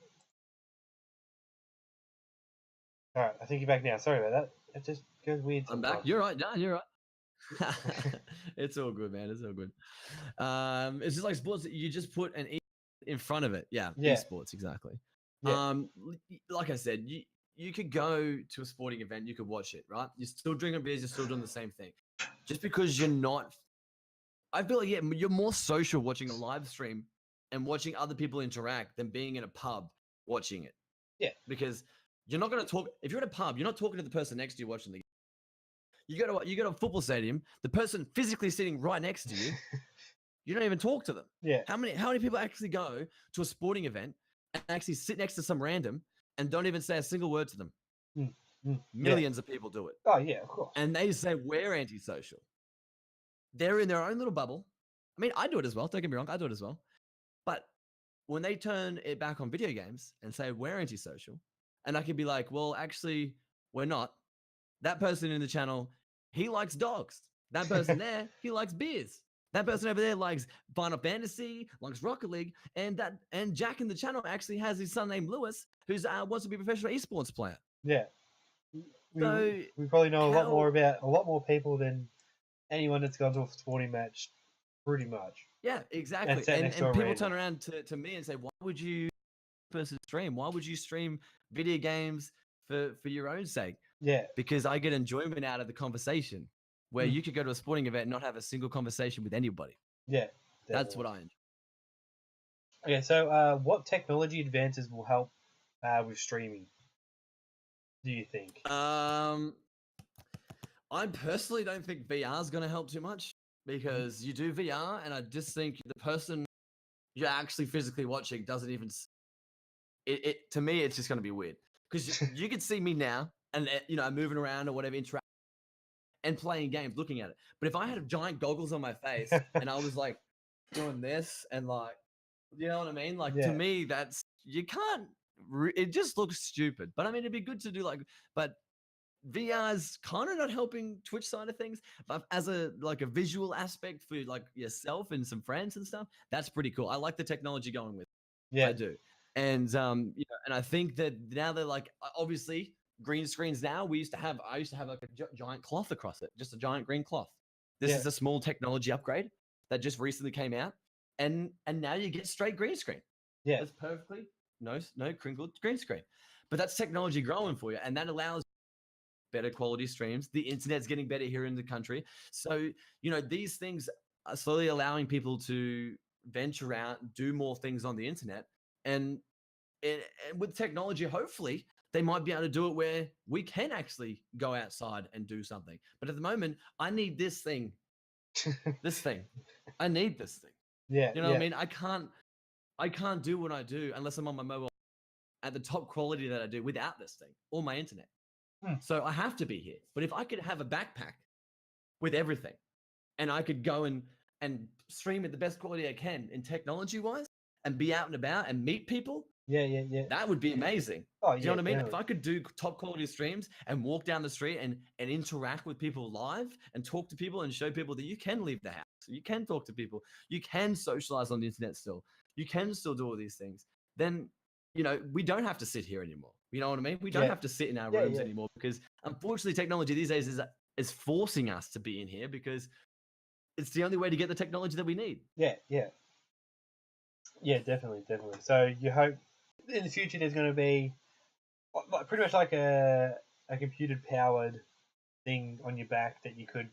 All right, I think you're back now. Sorry about that. It just goes weird sometimes. I'm back. You're right. No, you're right. It's all good, man. It's all good. It's just like sports. You just put an E in front of it. Yeah. Esports, exactly. Yeah. Like I said, you could go to a sporting event. You could watch it, right? You're still drinking beers. You're still doing the same thing. Just because you're not, I feel like you're more social watching a live stream and watching other people interact than being in a pub watching it. Yeah. Because you're not going to talk. If you're at a pub, you're not talking to the person next to you watching the game. You go to a football stadium, the person physically sitting right next to you, you don't even talk to them. Yeah. How many people actually go to a sporting event and actually sit next to some random and don't even say a single word to them? Millions of people do it. Oh, yeah, of course. And they say we're antisocial. They're in their own little bubble. I mean, I do it as well. Don't get me wrong. I do it as well. But when they turn it back on video games and say we're antisocial, and I can be like, well, actually, we're not. That person in the channel, he likes dogs. That person there, he likes beers. That person over there likes Final Fantasy, likes Rocket League, and Jack in the channel actually has his son named Lewis, who's wants to be a professional esports player. Yeah. We probably know a lot more people than anyone that's gone to a sporting match, pretty much. Yeah, exactly. And people turn around to me and say, why would you stream? Why would you stream video games for your own sake? Yeah. Because I get enjoyment out of the conversation where you could go to a sporting event and not have a single conversation with anybody. Yeah. Definitely. That's what I enjoy. Okay, so what technology advances will help with streaming, do you think? I personally don't think VR is going to help too much because you do VR and I just think the person you're actually physically watching doesn't even to me it's just going to be weird because you could see me now and I'm moving around or whatever, interacting and playing games, looking at it. But if I had giant goggles on my face and I was like doing this and like, you know what I mean? Like to me, that's you can't. It just looks stupid. But I mean, it'd be good to do but VR's kind of not helping Twitch side of things, but as a visual aspect for like yourself and some friends and stuff, that's pretty cool. I like the technology going with it. Yeah, I do. And and I think that now they're like obviously green screens now. I used to have like a giant cloth across it, just a giant green cloth. This is a small technology upgrade that just recently came out, and now you get straight green screen. Yeah, it's perfectly no crinkled green screen, but that's technology growing for you, and that allows better quality streams. The internet's getting better here in the country, so these things are slowly allowing people to venture out, do more things on the internet, and with technology, hopefully they might be able to do it where we can actually go outside and do something. But at the moment, I need this thing. I need this thing. Yeah. You know what I mean? I can't do what I do unless I'm on my mobile at the top quality that I do without this thing or my internet. So I have to be here. But if I could have a backpack with everything and I could go and stream at the best quality I can in technology-wise and be out and about and meet people, that would be amazing. Oh, you know what I mean? If I could do top quality streams and walk down the street and interact with people live and talk to people and show people that you can leave the house, you can talk to people, you can socialize on the internet still, you can still do all these things, then we don't have to sit here anymore. You know what I mean? We don't have to sit in our rooms anymore because unfortunately technology these days is forcing us to be in here because it's the only way to get the technology that we need. Yeah, definitely. So you hope in the future there's going to be pretty much like a computer powered thing on your back that you could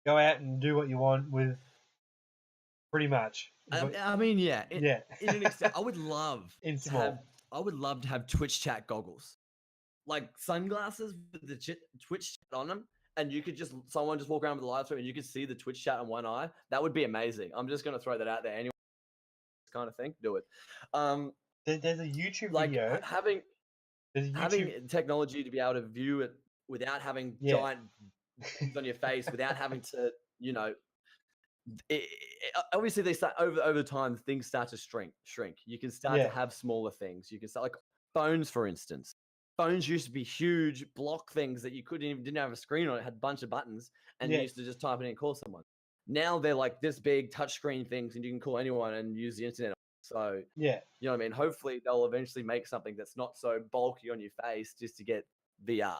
go out and do what you want with, pretty much. I mean, yeah. In an extent, I would love to have Twitch chat goggles, like sunglasses with the Twitch chat on them, and you could someone just walk around with the live stream and you could see the Twitch chat on one eye. That would be amazing. I'm just going to throw that out there. Anyway, this kind of thing, do it. There's a YouTube video. Having technology to be able to view it without having giant on your face, without having to, obviously they start over time, things start to shrink. You can start to have smaller things. You can start like phones, for instance. Phones used to be huge block things that you didn't have a screen on it, had a bunch of buttons, and you used to just type it in and call someone. Now they're like this big touchscreen things, and you can call anyone and use the internet. So you know what I mean? Hopefully they'll eventually make something that's not so bulky on your face just to get VR.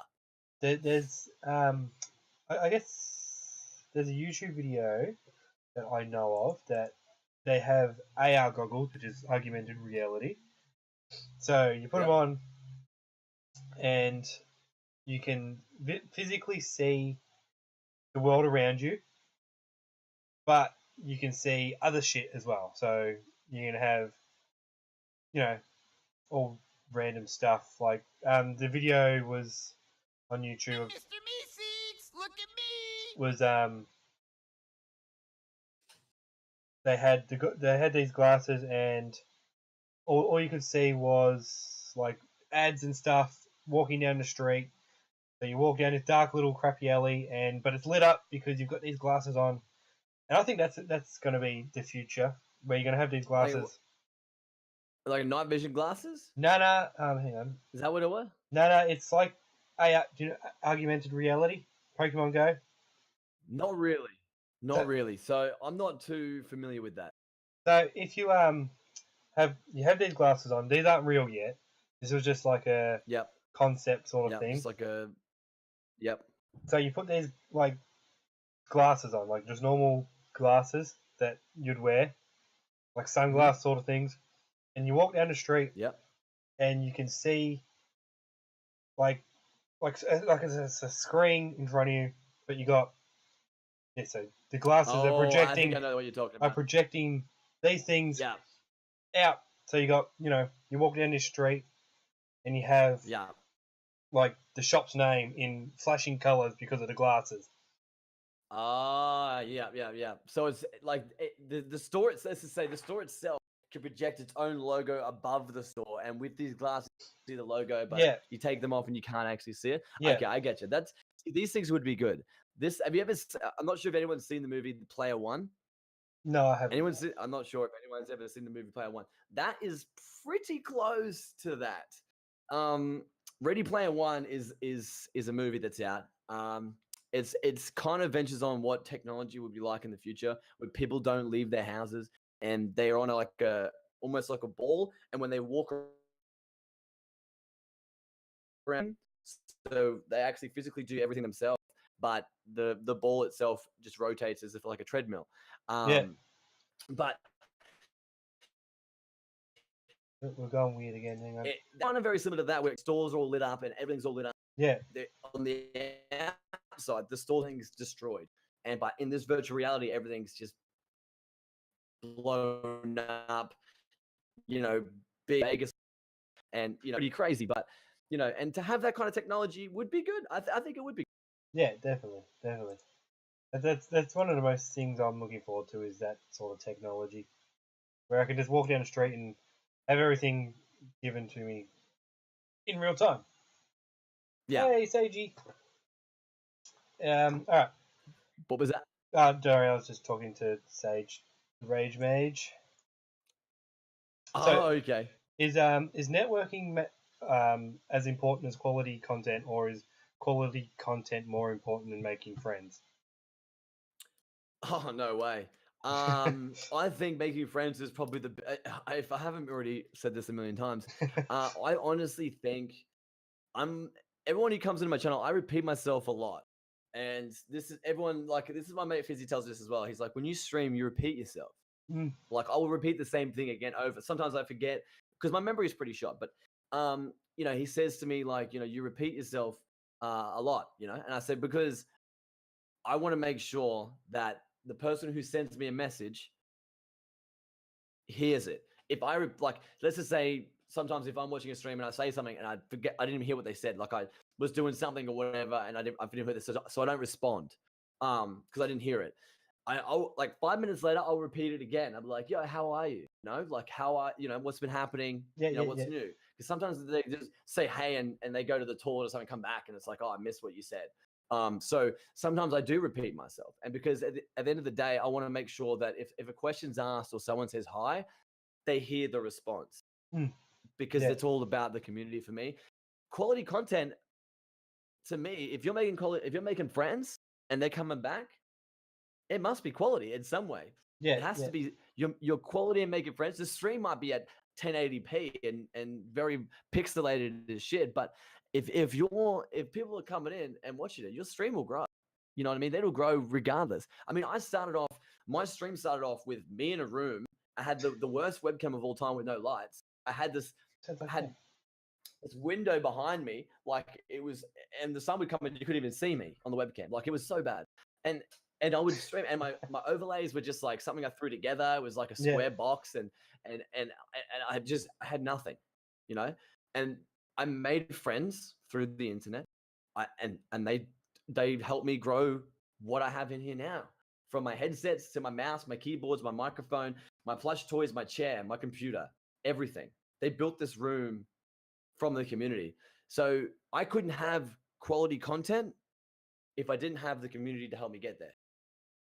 There's I guess there's a YouTube video that I know of that they have AR goggles, which is augmented reality. So you put them on and you can physically see the world around you, but you can see other shit as well. So you're gonna have, all random stuff. Like the video was on YouTube. Mr. Meeseeks, look at me. Was they had these glasses, and all you could see was like ads and stuff walking down the street. So you walk down this dark little crappy alley, but it's lit up because you've got these glasses on. And I think that's going to be the future, where you're going to have these glasses. Like night vision glasses? No, hang on. Is that what it was? No, it's like do you know augmented reality, Pokemon Go? Not really. Not really. So I'm not too familiar with that. So if you have these glasses on, these aren't real yet. This was just like a concept sort of thing. Just like a So you put these like glasses on, like just normal glasses that you'd wear, like sunglass sort of things, and you walk down the street. And you can see like it's a screen in front of you, but you got so the glasses are projecting. I think I know what you're talking about. Are projecting these things out. So you got you walk down this street, and you have like the shop's name in flashing colors because of the glasses. Yeah. So it's like the store. Let's just say the store itself can project its own logo above the store, and with these glasses, you see the logo, but you take them off and you can't actually see it. Okay, I get you. These things would be good. Have you ever? I'm not sure if anyone's seen the movie Player One. No, I haven't. I'm not sure if anyone's ever seen the movie Player One. That is pretty close to that. Ready Player One is a movie that's out. It's kind of ventures on what technology would be like in the future, where people don't leave their houses and they're on almost like a ball, and when they walk around, so they actually physically do everything themselves, but the ball itself just rotates as if like a treadmill. But we're going weird again. Hang on. It's kind of very similar to that, where stores are all lit up and everything's all lit up. On the outside, the store thing's destroyed, but in this virtual reality, everything's just blown up. Big Vegas, and pretty crazy. But and to have that kind of technology would be good. I think it would be. Yeah, definitely. That's one of the most things I'm looking forward to, is that sort of technology, where I can just walk down the street and have everything given to me in real time. Yeah. Hey, Seiji. All right. What was that? Sorry, I was just talking to Sage, the Rage Mage. Okay. Is networking as important as quality content, or is quality content more important than making friends? Oh, no way. I think making friends is probably if I haven't already said this a million times, I honestly think everyone who comes into my channel, I repeat myself a lot. And this is my mate Fizzy tells this as well. He's like, when you stream, you repeat yourself. Like, I will repeat the same thing again over. Sometimes I forget because my memory is pretty short, but he says to me, like, you repeat yourself a lot, and I said, because I want to make sure that the person who sends me a message hears it. If I let's just say sometimes if I'm watching a stream and I say something and I forget, I didn't even hear what they said. Like, I was doing something or whatever, and I didn't hear this, so I don't respond because I didn't hear it. I'll like 5 minutes later, I'll repeat it again. I'm like, yo, how are you? Like, what's been happening? What's new? Because sometimes they just say hey and they go to the toilet or something, come back, and it's like, oh, I missed what you said. So sometimes I do repeat myself, and because at the end of the day, I want to make sure that if a question's asked or someone says hi, they hear the response, because it's all about the community for me. Quality content, to me, if you're making friends and they're coming back, it must be quality in some way. It has to be your quality in making friends. The stream might be at 1080p and very pixelated as shit, but if people are coming in and watching it, your stream will grow. You know what I mean? It'll grow regardless. I mean, my stream started off with me in a room. I had the worst webcam of all time with no lights. I had this window behind me, like it was, and the sun would come in, you couldn't even see me on the webcam. Like, it was so bad. And and I would stream, and my overlays were just like something I threw together. It was like a square box, and I had nothing, you know. And I made friends through the internet. And they helped me grow what I have in here now. From my headsets to my mouse, my keyboards, my microphone, my plush toys, my chair, my computer, everything. They built this room from the community. So I couldn't have quality content if I didn't have the community to help me get there.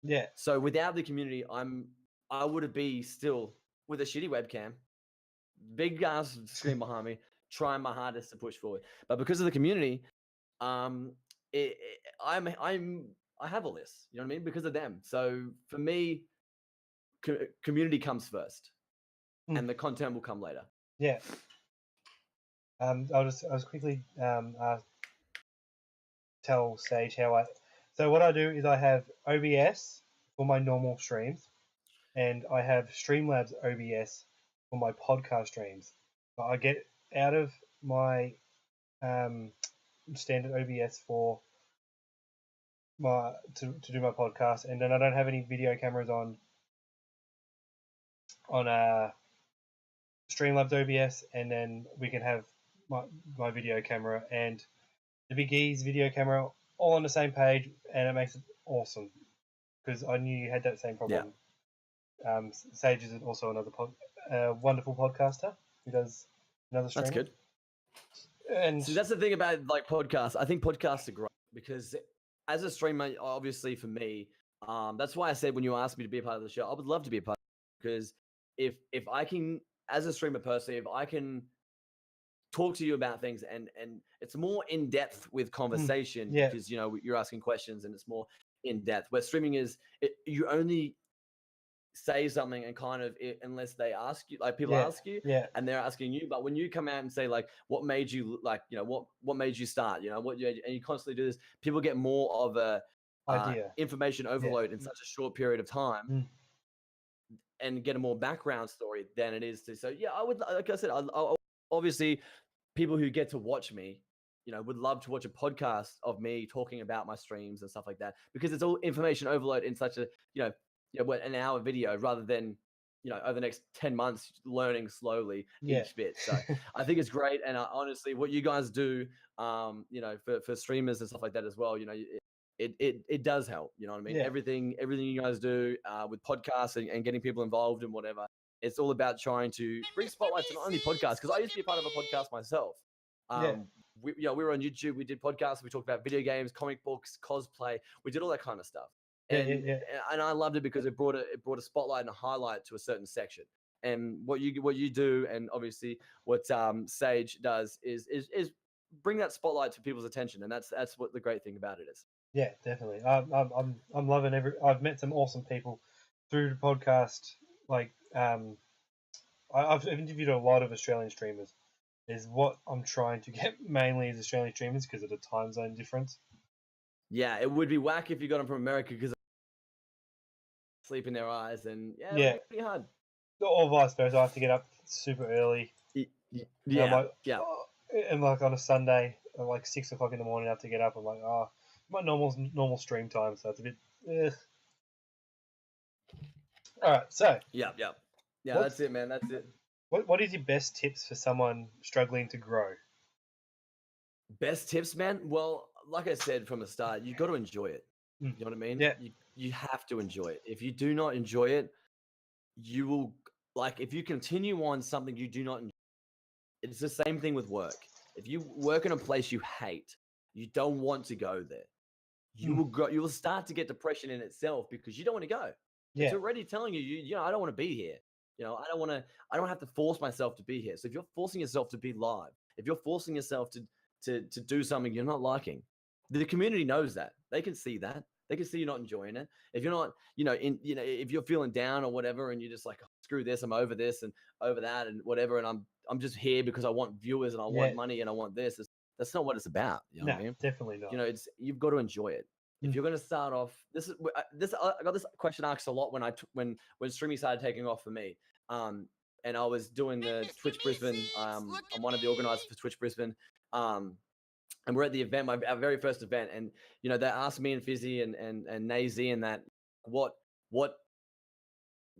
Yeah. So without the community, I would be still with a shitty webcam, big ass screen behind me, trying my hardest to push forward. But because of the community, I have all this, you know what I mean? Because of them. So for me, community comes first, and the content will come later. Yeah. I'll just quickly tell Sage how So what I do is I have OBS for my normal streams, and I have Streamlabs OBS for my podcast streams. But I get out of my standard OBS for to do my podcast, and then I don't have any video cameras on Streamlabs OBS, and then we can have my video camera and theBigGee's video camera all on the same page, and it makes it awesome because I knew you had that same problem. Yeah. Sage is also another wonderful podcaster who does another stream. That's good. And so that's the thing about like podcasts. I think podcasts are great because as a streamer, obviously for me, that's why I said when you asked me to be a part of the show, I would love to be a part of it, because if I can, as a streamer personally, if I can talk to you about things and it's more in depth with conversation, because you know you're asking questions and it's more in depth. Where streaming is, you only say something and kind of unless they ask you, like people ask you, and they're asking you. But when you come out and say like, what made you like, you know, what made you start, you know, and you constantly do this, people get more of a information overload in such a short period of time. And get a more background story than it is to. So yeah, I would, like I said, I obviously people who get to watch me, you know, would love to watch a podcast of me talking about my streams and stuff like that, because it's all information overload in such a, an hour video, rather than, you know, over the next 10 months learning slowly each bit. So I think it's great. And honestly, what you guys do, you know, for streamers and stuff like that as well, you know, it does help, you know what I mean? Everything you guys do with podcasts and getting people involved and whatever, it's all about trying to bring spotlights to not only podcasts, because I used to be a part of a podcast myself. We were on YouTube, we did podcasts, we talked about video games, comic books, cosplay, we did all that kind of stuff. And I loved it because it brought a spotlight and a highlight to a certain section. And what you do, and obviously what Sage does is bring that spotlight to people's attention, and that's what the great thing about it is. Yeah, definitely. I'm loving I've met some awesome people through the podcast. Like I've interviewed a lot of Australian streamers. Is what I'm trying to get mainly as Australian streamers because of the time zone difference. Yeah, it would be whack if you got them from America because sleep in their eyes, and it's pretty hard. Or vice versa. I have to get up super early. And like on a Sunday, like 6 o'clock in the morning, I have to get up. I'm like, my normal stream time, so it's a bit. All right, so that's it, man. That's it. What is your best tips for someone struggling to grow? Best tips, man. Well, like I said from the start, you got to enjoy it. You know what I mean? Yeah. You have to enjoy it. If you do not enjoy it, you will, like, if you continue on something you do not enjoy, it's the same thing with work. If you work in a place you hate, you don't want to go there. You will start to get depression in itself because you don't want to go. It's already telling you, I don't want to be here. You know, I don't have to force myself to be here. So if you're forcing yourself to be live, if you're forcing yourself to do something you're not liking, the community knows that. They can see that. They can see you're not enjoying it. If you're not, if you're feeling down or whatever, and you're just like, screw this, I'm over this and over that and whatever, and I'm just here because I want viewers and I want money and I want this. That's not what it's about. You know what I mean? Definitely not. You know, you've got to enjoy it. If you're going to start off, I got this question asked a lot when streaming started taking off for me. And I was doing the Twitch Brisbane. I'm one of the organizers for Twitch Brisbane. and we're at the event, our very first event, and you know, they asked me and Fizzy and Nazy and that, what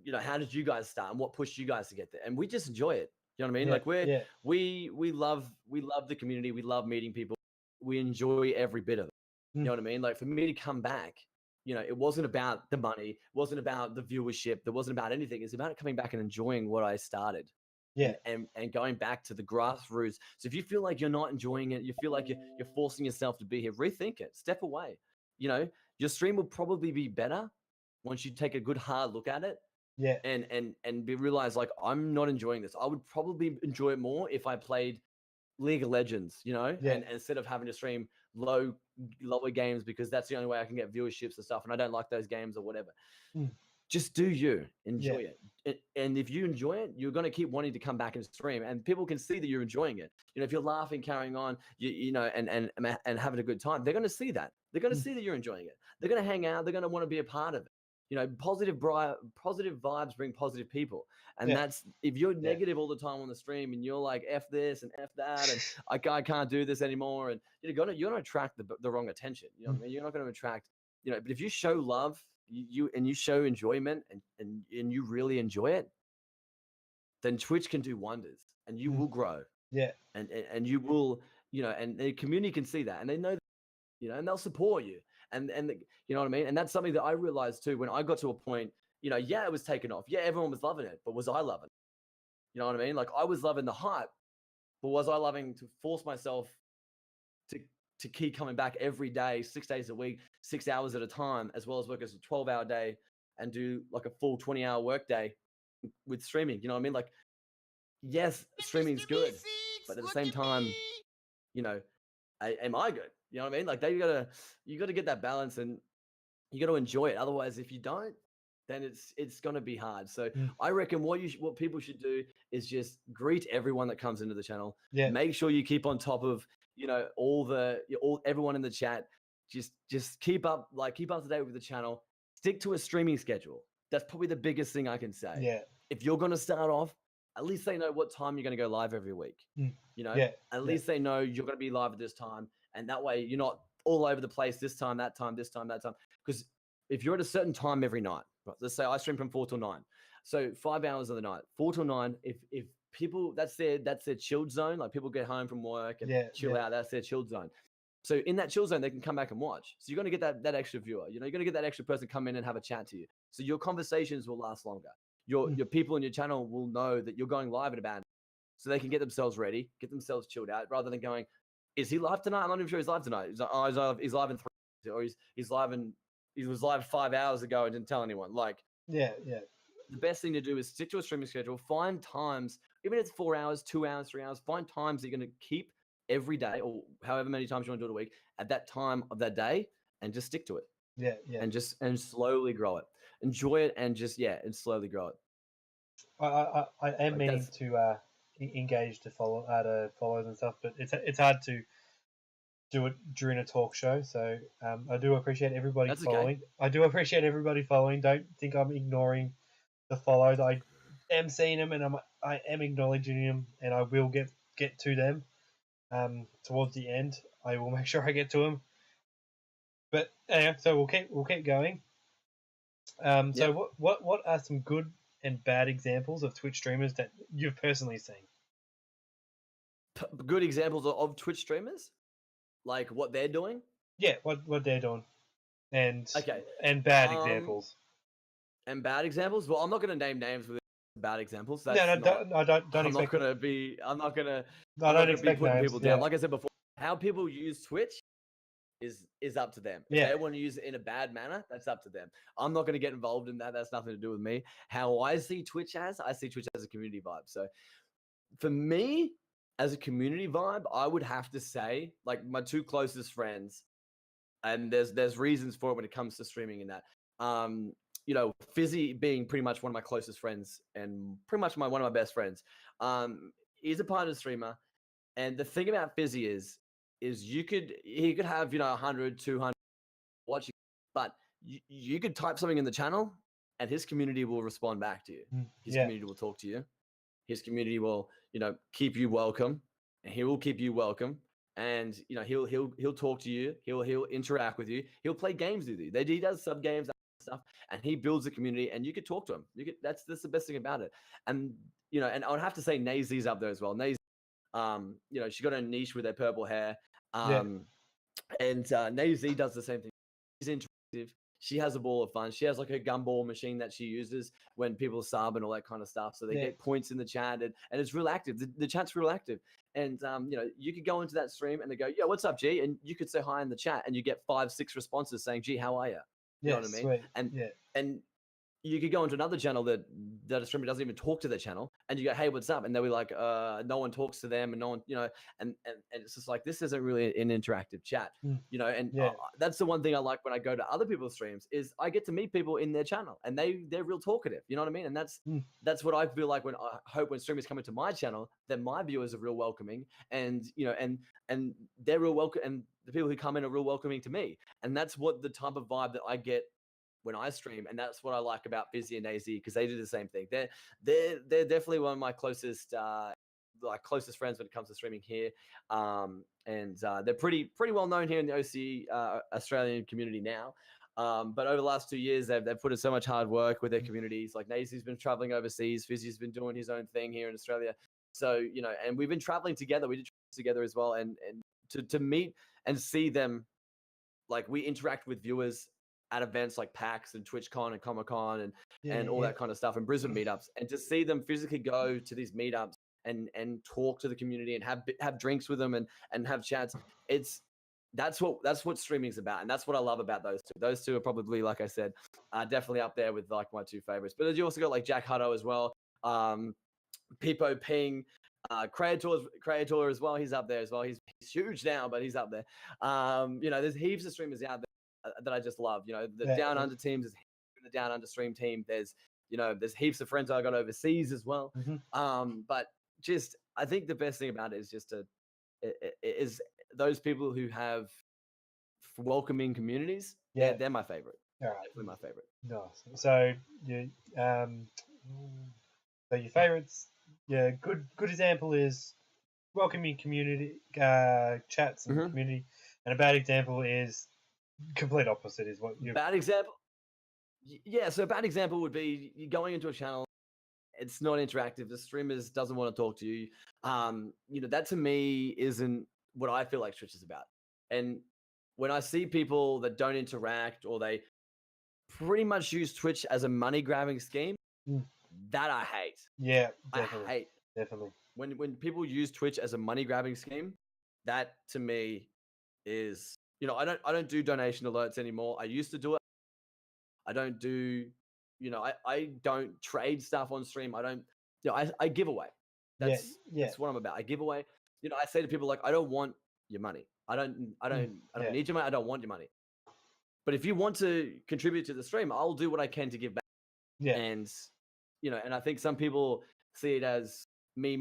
you know, how did you guys start and what pushed you guys to get there? And we just enjoy it. You know what I mean? Yeah, Like yeah. we love the community. We love meeting people. We enjoy every bit of it. You know what I mean? Like for me to come back, you know, it wasn't about the money, it wasn't about the viewership, there wasn't about anything. It's about coming back and enjoying what I started. Yeah. And going back to the grassroots. So if you feel like you're not enjoying it, you feel like you're forcing yourself to be here, rethink it, step away. You know, your stream will probably be better once you take a good hard look at it. Yeah. And be realized, like, I'm not enjoying this. I would probably enjoy it more if I played League of Legends, you know, Yeah. and instead of having to stream lower games, because that's the only way I can get viewerships and stuff, and I don't like those games or whatever. Just do you enjoy it, and if you enjoy it, you're going to keep wanting to come back and stream, and people can see that you're enjoying it. You know, if you're laughing, carrying on, you know, and having a good time, they're going to see that. They're going to see that you're enjoying it. They're going to hang out. They're going to want to be a part of it. You know, positive vibes bring positive people. And that's, if you're negative all the time on the stream and you're like, F this and F that, and I can't do this anymore. And you're going to attract the wrong attention. You know what I mean? You're not going to attract, you know, but if you show love, you show enjoyment and you really enjoy it, then Twitch can do wonders and you will grow. Yeah. And you will, you know, and the community can see that and they know that, you know, and they'll support you. And you know what I mean? And that's something that I realized too, when I got to a point, you know, it was taken off. Yeah, everyone was loving it, but was I loving it? You know what I mean? Like I was loving the hype, but was I loving to force myself to keep coming back every day, 6 days a week, 6 hours at a time, as well as work as a 12-hour day and do like a full 20-hour work day with streaming? You know what I mean? Like, yes, streaming's good, but at the same time, you know, am I good? You know what I mean? Like you gotta get that balance and you got to enjoy it. Otherwise, if you don't, then it's going to be hard. So I reckon what people should do is just greet everyone that comes into the channel. Yeah. Make sure you keep on top of, you know, everyone in the chat. Just keep up to date with the channel. Stick to a streaming schedule. That's probably the biggest thing I can say. Yeah. If you're going to start off, at least they know what time you're going to go live every week. You know, at least they know you're going to be live at this time, and that way you're not all over the place. This time, that time, this time, that time. Because if you're at a certain time every night, right, let's say I stream from 4 till 9, so 5 hours of the night, 4 till 9. If people, that's their chilled zone. Like people get home from work and chill out. That's their chilled zone. So in that chill zone, they can come back and watch. So you're going to get that extra viewer. You know, you're going to get that extra person come in and have a chat to you. So your conversations will last longer. Your people in your channel will know that you're going live at about, so they can get themselves ready, get themselves chilled out, rather than going, is he live tonight? I'm not even sure he's live tonight. He's like, oh, he's live in 3, or he's live in. He was live 5 hours ago and didn't tell anyone. Like, the best thing to do is stick to a streaming schedule. Find times, even if it's 4 hours, 2 hours, 3 hours. Find times that you're going to keep every day, or however many times you want to do it a week, at that time of that day, and just stick to it. And slowly grow it. Enjoy it and and slowly grow it. I am meaning to engage to follows and stuff, but it's hard to do it during a talk show. So I do appreciate everybody following. Okay. I do appreciate everybody following. Don't think I'm ignoring the follows. I am seeing them and I am acknowledging them, and I will get to them towards the end. I will make sure I get to them. But anyway, so we'll keep going. So what are some good and bad examples of Twitch streamers that you've personally seen? Good examples of Twitch streamers? Like what they're doing? Yeah, what they're doing. And bad examples. And bad examples? Well, I'm not going to name names with bad examples. Don't expect. I'm not going to be putting names, people down. Like I said before, how people use Twitch is up to them. If they want to use it in a bad manner, that's up to them. I'm not going to get involved in that. That's nothing to do with me. How I see Twitch as a community vibe. So for me, as a community vibe, I would have to say, like, my 2 closest friends, and there's reasons for it when it comes to streaming and that. You know, Fizzy being pretty much one of my closest friends and pretty much one of my best friends. He's a part of the streamer, and the thing about Fizzy is he could have, you know, 100, 200 watching, but you could type something in the channel, and his community will respond back to you. His community will talk to you. His community will, you know, keep you welcome, and he will keep you welcome. and he'll talk to you, he'll interact with you, he'll play games with you. He does sub games stuff, and he builds a community, and you could talk to him. That's the best thing about it. And and I would have to say Nazy's up there as well. Nazy, she got a niche with her purple hair. And Nazy does the same thing. She's interactive. She has a ball of fun. She has like a gumball machine that she uses when people sub and all that kind of stuff. So they get points in the chat, and it's real active. The chat's real active. And you could go into that stream and they go, "Yo, what's up, G?" And you could say hi in the chat, and you get 5-6 responses saying, "G, how are you?" You know what I mean? Sweet. And you could go into another channel that a streamer doesn't even talk to their channel, and you go, "Hey, what's up?" And they'll be like, "No one talks to them," and no one, and it's just like, this isn't really an interactive chat, that's the one thing I like when I go to other people's streams is I get to meet people in their channel, and they're real talkative. You know what I mean? And that's what I feel like when I hope when streamers come into my channel, that my viewers are real welcoming, and and they're real welcome, and the people who come in are real welcoming to me, and that's what the type of vibe that I get when I stream, and that's what I like about Busy and Nazy, because they do the same thing. They're definitely one of my closest closest friends when it comes to streaming here, and they're pretty well known here in the OC Australian community now. But over the last 2 years, they've put in so much hard work with their communities. Like Nazy's been traveling overseas, Fizzy's been doing his own thing here in Australia. So and we've been traveling together. We did together as well, and to meet and see them, like we interact with viewers at events like PAX and TwitchCon and Comic-Con and all that kind of stuff, and Brisbane meetups, and to see them physically go to these meetups and talk to the community and have drinks with them and have chats. That's what streaming's about, and that's what I love about those two. Those two are probably, like I said, definitely up there with like my two favorites. But you also got like Jack Hutto as well, Pipo Ping, Creator as well. He's up there as well. He's huge now, but he's up there. There's heaps of streamers out there that I just love. The Down Under teams, is the Down Under stream team. There's heaps of friends I got overseas as well. But just I think the best thing about it is just is those people who have welcoming communities. They're my favorite. All right. Definitely my favorite. Nice. So your favorites. Yeah, good example is welcoming community chats and community, and a bad example is complete opposite is what you bad example. Yeah, so a bad example would be you going into a channel, it's not interactive, the streamers doesn't want to talk to you. That to me isn't what I feel like Twitch is about. And when I see people that don't interact, or they pretty much use Twitch as a money grabbing scheme, that I hate. Yeah, definitely. I hate. Definitely. When people use Twitch as a money grabbing scheme, that to me is, I don't do donation alerts anymore. I used to do it. I don't do, I don't trade stuff on stream. I don't, I give away. That's what I'm about. I give away. I say to people, like, I don't want your money. I don't need your money. I don't want your money. But if you want to contribute to the stream, I'll do what I can to give back. Yeah. And and I think some people see it as me,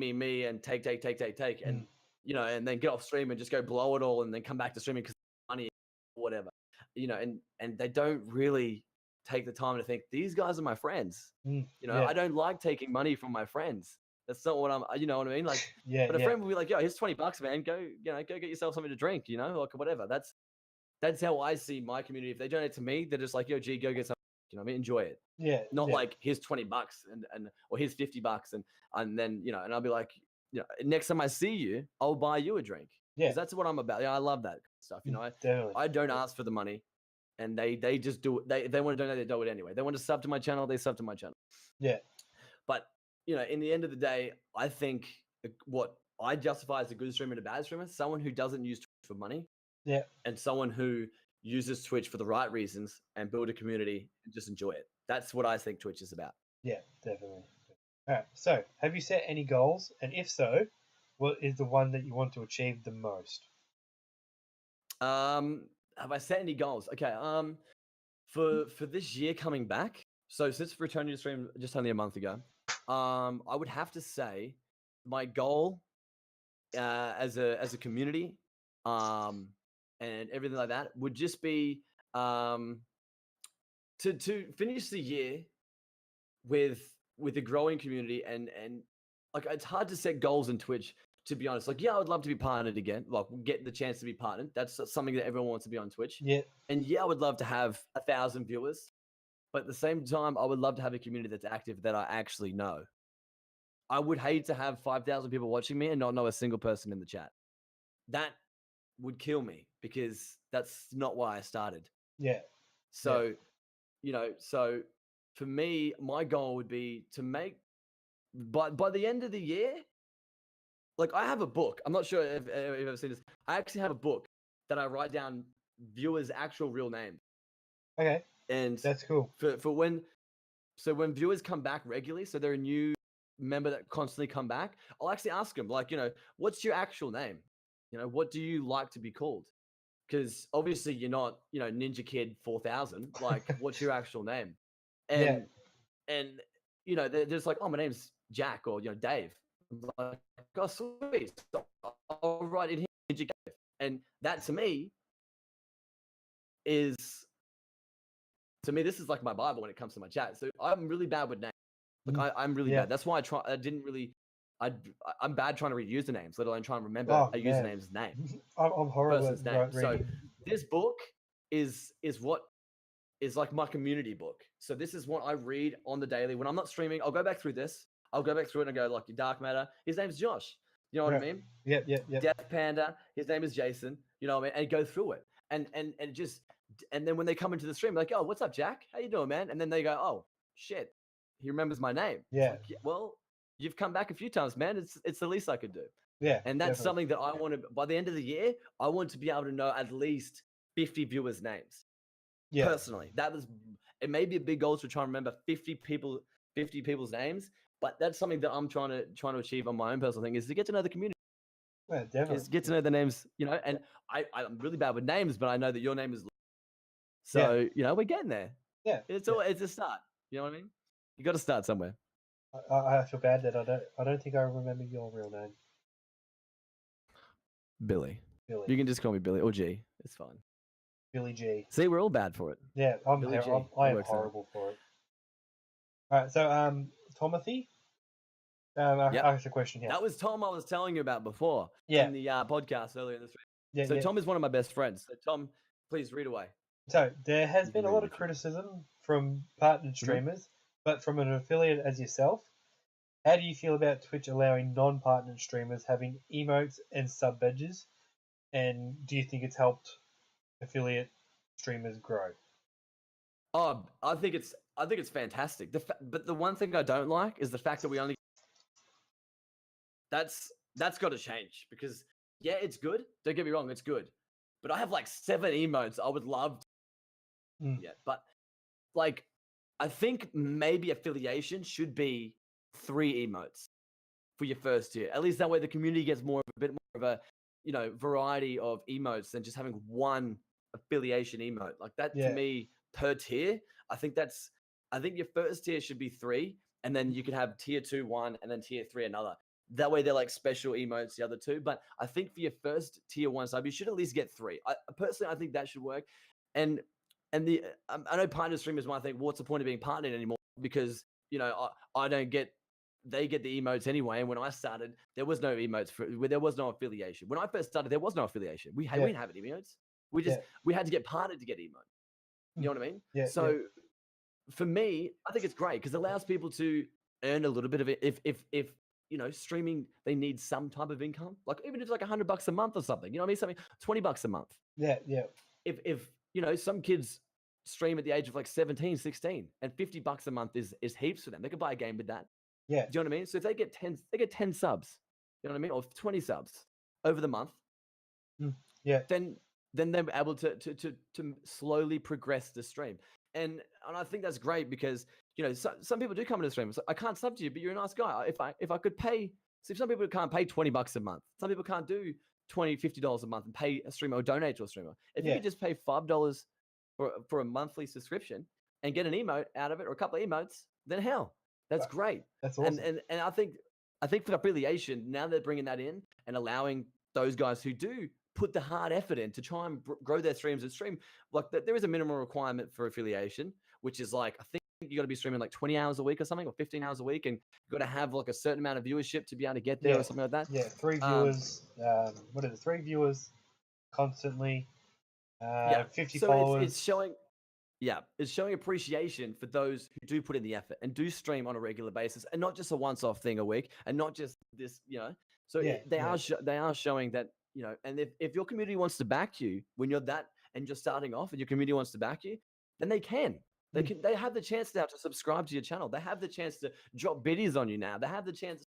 and take, and and then get off stream and just go blow it all, and then come back to streaming because money, or whatever, and they don't really take the time to think, these guys are my friends. I don't like taking money from my friends. That's not what I'm, you know what I mean? Like, but a friend will be like, "Yo, here's $20, man. Go get yourself something to drink, like whatever." That's how I see my community. If they donate to me, they're just like, "Yo, G, go get something." You know what I mean? Enjoy it. Yeah. Not like, here's $20 and or here's $50 and then and I'll be like, next time I see you, I'll buy you a drink. Yeah. Because that's what I'm about. I love that stuff. I don't ask for the money, and they just do it. They want to donate, they do it anyway. They want to sub to my channel, they sub to my channel. Yeah. But in the end of the day, I think what I justify as a good streamer and a bad streamer, someone who doesn't use Twitch for money. Yeah. And someone who uses Twitch for the right reasons and build a community and just enjoy it. That's what I think Twitch is about. Yeah, definitely. All right. So, have you set any goals? And if so, what is the one that you want to achieve the most? Have I set any goals? Okay. For this year coming back, so since returning to stream just only a month ago, I would have to say my goal as a community, and everything like that would just be to finish the year with a growing community, and like, it's hard to set goals in Twitch to be honest. Like, yeah, I would love to be partnered again. Like, get the chance to be partnered. That's something that everyone wants to be on Twitch. Yeah. And yeah, I would love to have 1,000 viewers. But at the same time, I would love to have a community that's active that I actually know. I would hate to have 5,000 people watching me and not know a single person in the chat. That would kill me because that's not why I started. Yeah. So, so for me, my goal would be to make, by the end of the year, like I have a book. I'm not sure if you've ever seen this. I actually have a book that I write down viewers' actual real names. Okay. And that's cool. For when viewers come back regularly, so they're a new member that constantly come back, I'll actually ask them, like, what's your actual name? What do you like to be called? Because obviously you're not, Ninja Kid 4000. Like, what's your actual name? And they're just like, oh, my name's Jack or Dave. I'm like, oh, sweet. So I'll write in here Ninja Dave. And that to me, this is like my Bible when it comes to my chat. So I'm really bad with names. Like I'm really bad. That's why I'm bad trying to read usernames, let alone trying to remember a username's name. I'm horrible at name. reading. So this book is what is like my community book. So this is what I read on the daily. When I'm not streaming, I'll go back through this. I'll go back through it and go, like, your Dark Matter, his name's Josh. You know what I mean? Yeah. Death Panda, his name is Jason. You know what I mean? And go through it. And then when they come into the stream, like, oh, what's up, Jack? How you doing, man? And then they go, oh, shit, he remembers my name. Yeah. Like, well, you've come back a few times, man. It's the least I could do. Yeah. And that's something that I want to, by the end of the year, I want to be able to know at least 50 viewers' names. Yeah. Personally, it may be a big goal to try and remember 50 people's names, but that's something that I'm trying to achieve on my own personal thing, is to get to know the community. Yeah, definitely. Is get to know the names, and I'm really bad with names, but I know that your name is. So, we're getting there. Yeah. It's a start. You know what I mean? You got to start somewhere. I feel bad that I don't think I remember your real name. Billy. You can just call me Billy or G. It's fine. Billy G. See, we're all bad for it. Yeah, I am horrible for it. All right, so Timothy, I asked a question here. That was Tom I was telling you about before in the podcast earlier in this week. Yeah, so Tom is one of my best friends. So Tom, please read away. So there has been a lot of criticism from partnered streamers, but from an affiliate as yourself, how do you feel about Twitch allowing non-partnered streamers having emotes and sub badges? And do you think it's helped affiliate streamers grow? Oh, I think it's fantastic. But the one thing I don't like is the fact that we only. That's got to change, because it's good. Don't get me wrong, it's good. But I have like 7 emotes. I would love. But like, I think maybe affiliation should be 3 emotes for your first tier. At least that way the community gets a bit more of a variety of emotes than just having one affiliation emote. Like that to me per tier, I think your first tier should be 3, and then you could have tier 2 1 and then tier 3 another. That way they're like special emotes, the other 2. But I think for your first tier 1 sub, you should at least get 3. Personally, I think that should work. And I know partner streamers might think, what's the point of being partnered anymore? Because I don't get. They get the emotes anyway. And when I started, there was no emotes there was no affiliation. When I first started, there was no affiliation. We didn't have any emotes. We had to get partnered to get emotes. You know what I mean? Yeah. So for me, I think it's great because it allows people to earn a little bit of it. If streaming, they need some type of income, like even if it's like $100 a month or something, you know what I mean? Something $20 a month. Yeah. If some kids stream at the age of like 17, 16, and $50 a month is heaps for them. They could buy a game with that. Yeah. Do you know what I mean? So if they get 10 subs, you know what I mean? Or 20 subs over the month. Yeah. Then they're able to slowly progress the stream. And I think that's great because, some people do come into the stream. So I can't sub to you, but you're a nice guy. If I could pay, so if some people can't pay $20 a month, some people can't do $20, $50 a month and pay a streamer or donate to a streamer. If you could just pay $5 for a monthly subscription and get an emote out of it or a couple of emotes, then hell, that's great. That's awesome. And I think for affiliation, now they're bringing that in and allowing those guys who do put the hard effort in to try and grow their streams and stream. Like there is a minimum requirement for affiliation, which is like, I think you got to be streaming like 20 hours a week or something, or 15 hours a week, and you got to have like a certain amount of viewership to be able to get there or something like that. Yeah, 3 viewers. What is it? 3 viewers constantly. 50 so followers. It's showing. Yeah, it's showing appreciation for those who do put in the effort and do stream on a regular basis, and not just a once-off thing a week, and not just this, So they are showing that, and if your community wants to back you when you're that and you're starting off, and your community wants to back you, then they can. They have the chance now to subscribe to your channel. They have the chance to drop biddies on you now. They have the chance,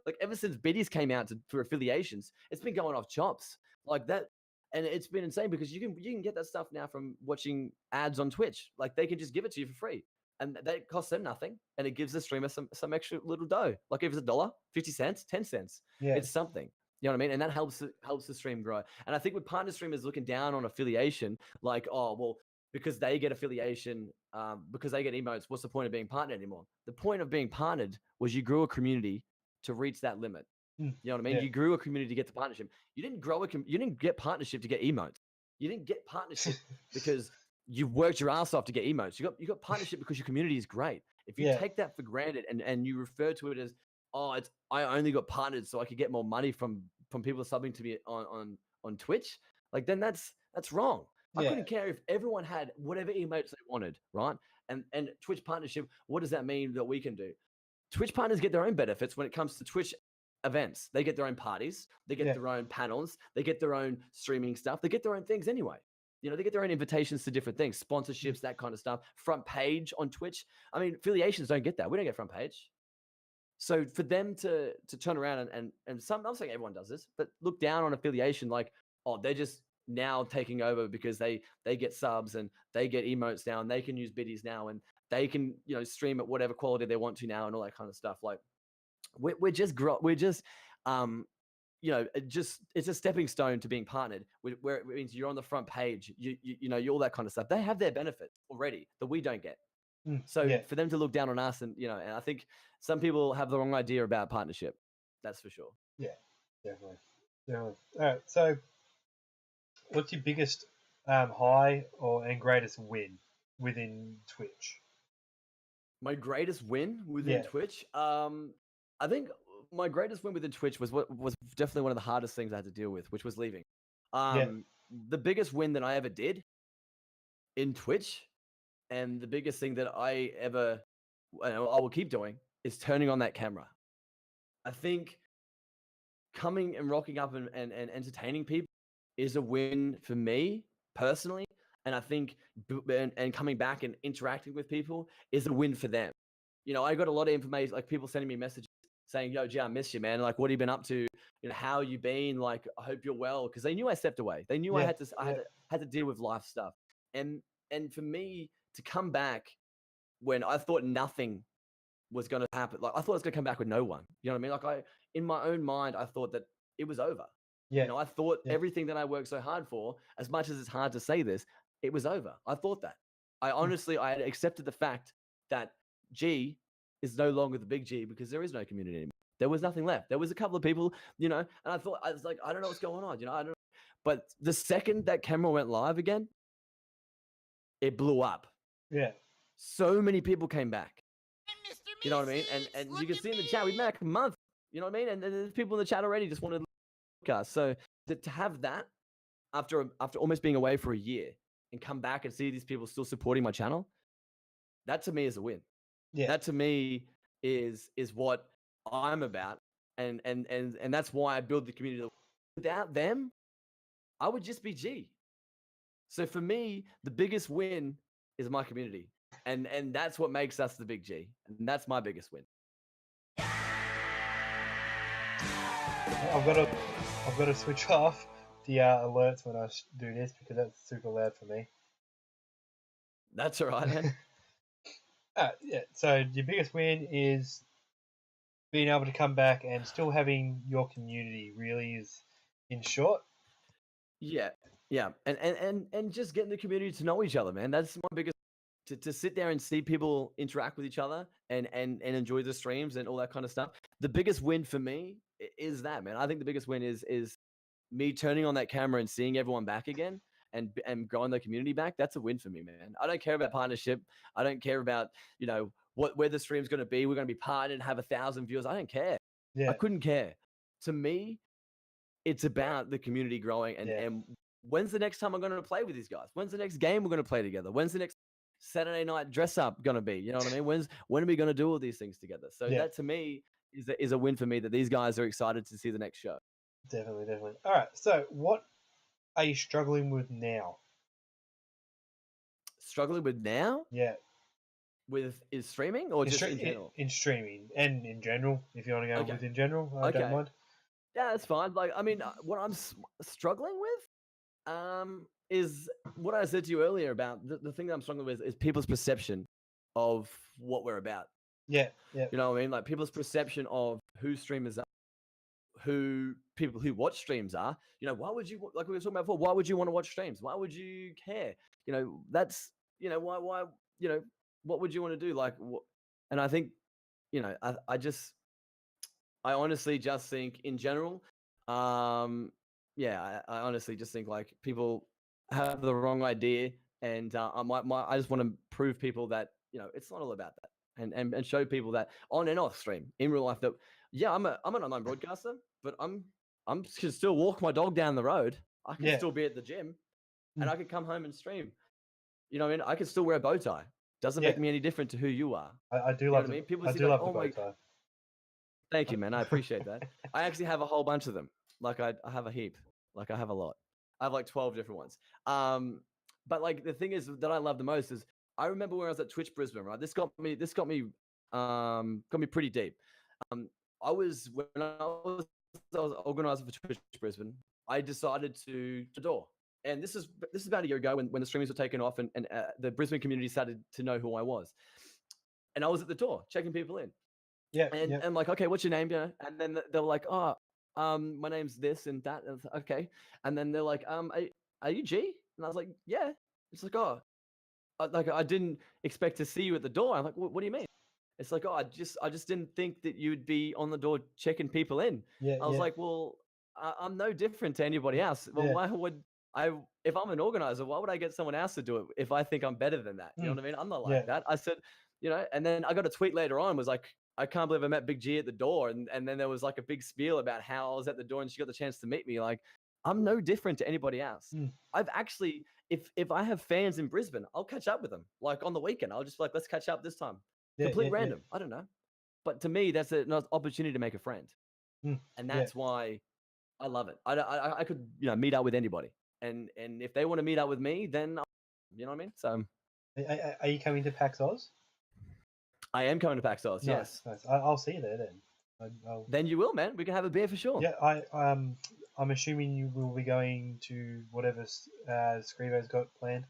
like ever since biddies came out for affiliations, it's been going off chops like that. And it's been insane because you can get that stuff now from watching ads on Twitch. Like they can just give it to you for free, and that costs them nothing, and it gives the streamer some extra little dough. Like if it's $1, 50 cents, 10 cents, it's something. You know what I mean? And that helps the stream grow. And I think with partner streamers looking down on affiliation, like, oh well, because they get affiliation, because they get emotes, what's the point of being partnered anymore? The point of being partnered was you grew a community to reach that limit. You know what I mean? You grew a community to get the partnership. You didn't you didn't get partnership to get emotes. You didn't get partnership because you worked your ass off to get emotes. You got partnership because your community is great. If you take that for granted and you refer to it as, oh, I only got partnered so I could get more money from people subbing to me on Twitch, like then that's wrong. I couldn't care if everyone had whatever emotes they wanted, right? And Twitch partnership, what does that mean that we can do? Twitch partners get their own benefits when it comes to Twitch events. They get their own parties, they get their own panels, they get their own streaming stuff, they get their own things anyway. They get their own invitations to different things, sponsorships, that kind of stuff. Front page on Twitch. I mean, affiliations don't get that. We don't get front page. So for them to turn around and some, I'm saying everyone does this, but look down on affiliation like, oh, they're just now taking over because they get subs and they get emotes now and they can use biddies now and they can stream at whatever quality they want to now and all that kind of stuff. Like we're just it's a stepping stone to being partnered, where it means you're on the front page, you all that kind of stuff. They have their benefits already that we don't get. So for them to look down on us, and and I think some people have the wrong idea about partnership. That's for sure. Yeah, definitely. All right. So, what's your biggest high and greatest win within Twitch? My greatest win within Twitch, I think my greatest win within Twitch was definitely one of the hardest things I had to deal with, which was leaving. The biggest win that I ever did in Twitch, and the biggest thing that I will keep doing, is turning on that camera. I think coming and rocking up and entertaining people is a win for me personally. And I think and coming back and interacting with people is a win for them. I got a lot of information, like people sending me messages saying, yo, G, I miss you, man. Like, what have you been up to? How you been? Like, I hope you're well. Because they knew I stepped away. They knew I had to deal with life stuff. And for me to come back when I thought nothing was going to happen, like I thought I was going to come back with no one. You know what I mean? Like in my own mind, I thought that it was over. I thought everything that I worked so hard for, as much as it's hard to say this, it was over. I thought that. I had accepted the fact that G is no longer the big G because there is no community anymore. There was nothing left. There was a couple of people, and I was like, I don't know what's going on, I don't know. But the second that camera went live again, it blew up. Yeah. So many people came back. You know what I mean? And you can see in the chat, we've been back a month. You know what I mean? And there's people in the chat already just wanted to podcast. So to have that after almost being away for a year and come back and see these people still supporting my channel, that to me is a win. Yeah. That to me is what I'm about. And that's why I build the community. Without them, I would just be G. So for me, the biggest win is my community. And that's what makes us the big G. And that's my biggest win. I've got to switch off the alerts when I do this because that's super loud for me. That's all right, man. Yeah. So your biggest win is being able to come back and still having your community, really, is in short. Yeah. And just getting the community to know each other, man. That's my biggest. To sit there and see people interact with each other and enjoy the streams and all that kind of stuff. The biggest win for me is that, man. I think the biggest win is me turning on that camera and seeing everyone back again and growing the community back, that's a win for me, man. I don't care about partnership. I don't care about, where the stream's going to be. We're going to be partnered, have 1,000 viewers. I don't care. I couldn't care. To me, it's about the community growing. And when's the next time I'm going to play with these guys? When's the next game we're going to play together? When's the next Saturday night dress up going to be? You know what I mean? When are we going to do all these things together? So that to me is a win for me, that these guys are excited to see the next show. Definitely. All right. So what are you struggling with now? Struggling with now? Yeah. Is streaming or just in general? In streaming and in general, if you want to go with in general, I don't mind. Yeah, that's fine. Like, I mean, what I'm struggling with is what I said to you earlier about the thing that I'm struggling with is people's perception of what we're about. Yeah. You know what I mean? Like people's perception of who streamers are, who people who watch streams are. Why would you, like we were talking about before, why would you want to watch streams? Why would you care? That's, why, what would you want to do? Like, and I think, I honestly just think in general, I honestly just think like people have the wrong idea, and I just want to prove people that it's not all about that, and show people that on and off stream in real life that I'm an online broadcaster, but I'm can still walk my dog down the road. I can still be at the gym, and I can come home and stream. You know what I mean? I can still wear a bow tie. Doesn't make me any different to who you are. I do love it. People I do love the bow tie. Thank you, man. I appreciate that. I actually have a whole bunch of them. Like I have a heap. Like I have a lot. I have like 12 different ones. But like the thing is that I love the most is I remember when I was at Twitch Brisbane, right? This got me pretty deep. When I was organizer for Twitch Brisbane, I decided to door. And this is about a year ago when the streamers were taken off and the Brisbane community started to know who I was. And I was at the door checking people in. And I'm like, okay, what's your name? And then they were like, oh, my name's this and that. And like, okay. And then they're like, are you G? And I was like, yeah. It's like, oh, I didn't expect to see you at the door. I'm like, what do you mean? It's like, oh, I just didn't think that you'd be on the door checking people in. I was like, well, I'm no different to anybody else. Well, why would if I'm an organizer, why would I get someone else to do it if I think I'm better than that? You know what I mean? I'm not like that. I said, and then I got a tweet later on was like, I can't believe I met BigGeee at the door. And then there was like a big spiel about how I was at the door and she got the chance to meet me. Like, I'm no different to anybody else. I've actually, if I have fans in Brisbane, I'll catch up with them. Like on the weekend, I'll just be like, let's catch up this time. Complete random. I don't know. But to me, that's an opportunity to make a friend. And that's why I love it. I could, meet up with anybody. And if they want to meet up with me, then, you know what I mean? So. Are you coming to PAX Oz? I am coming to PAX Oz, yes. Nice. I'll see you there then. Then you will, man. We can have a beer for sure. Yeah, I'm assuming you will be going to whatever Scrivo's got planned.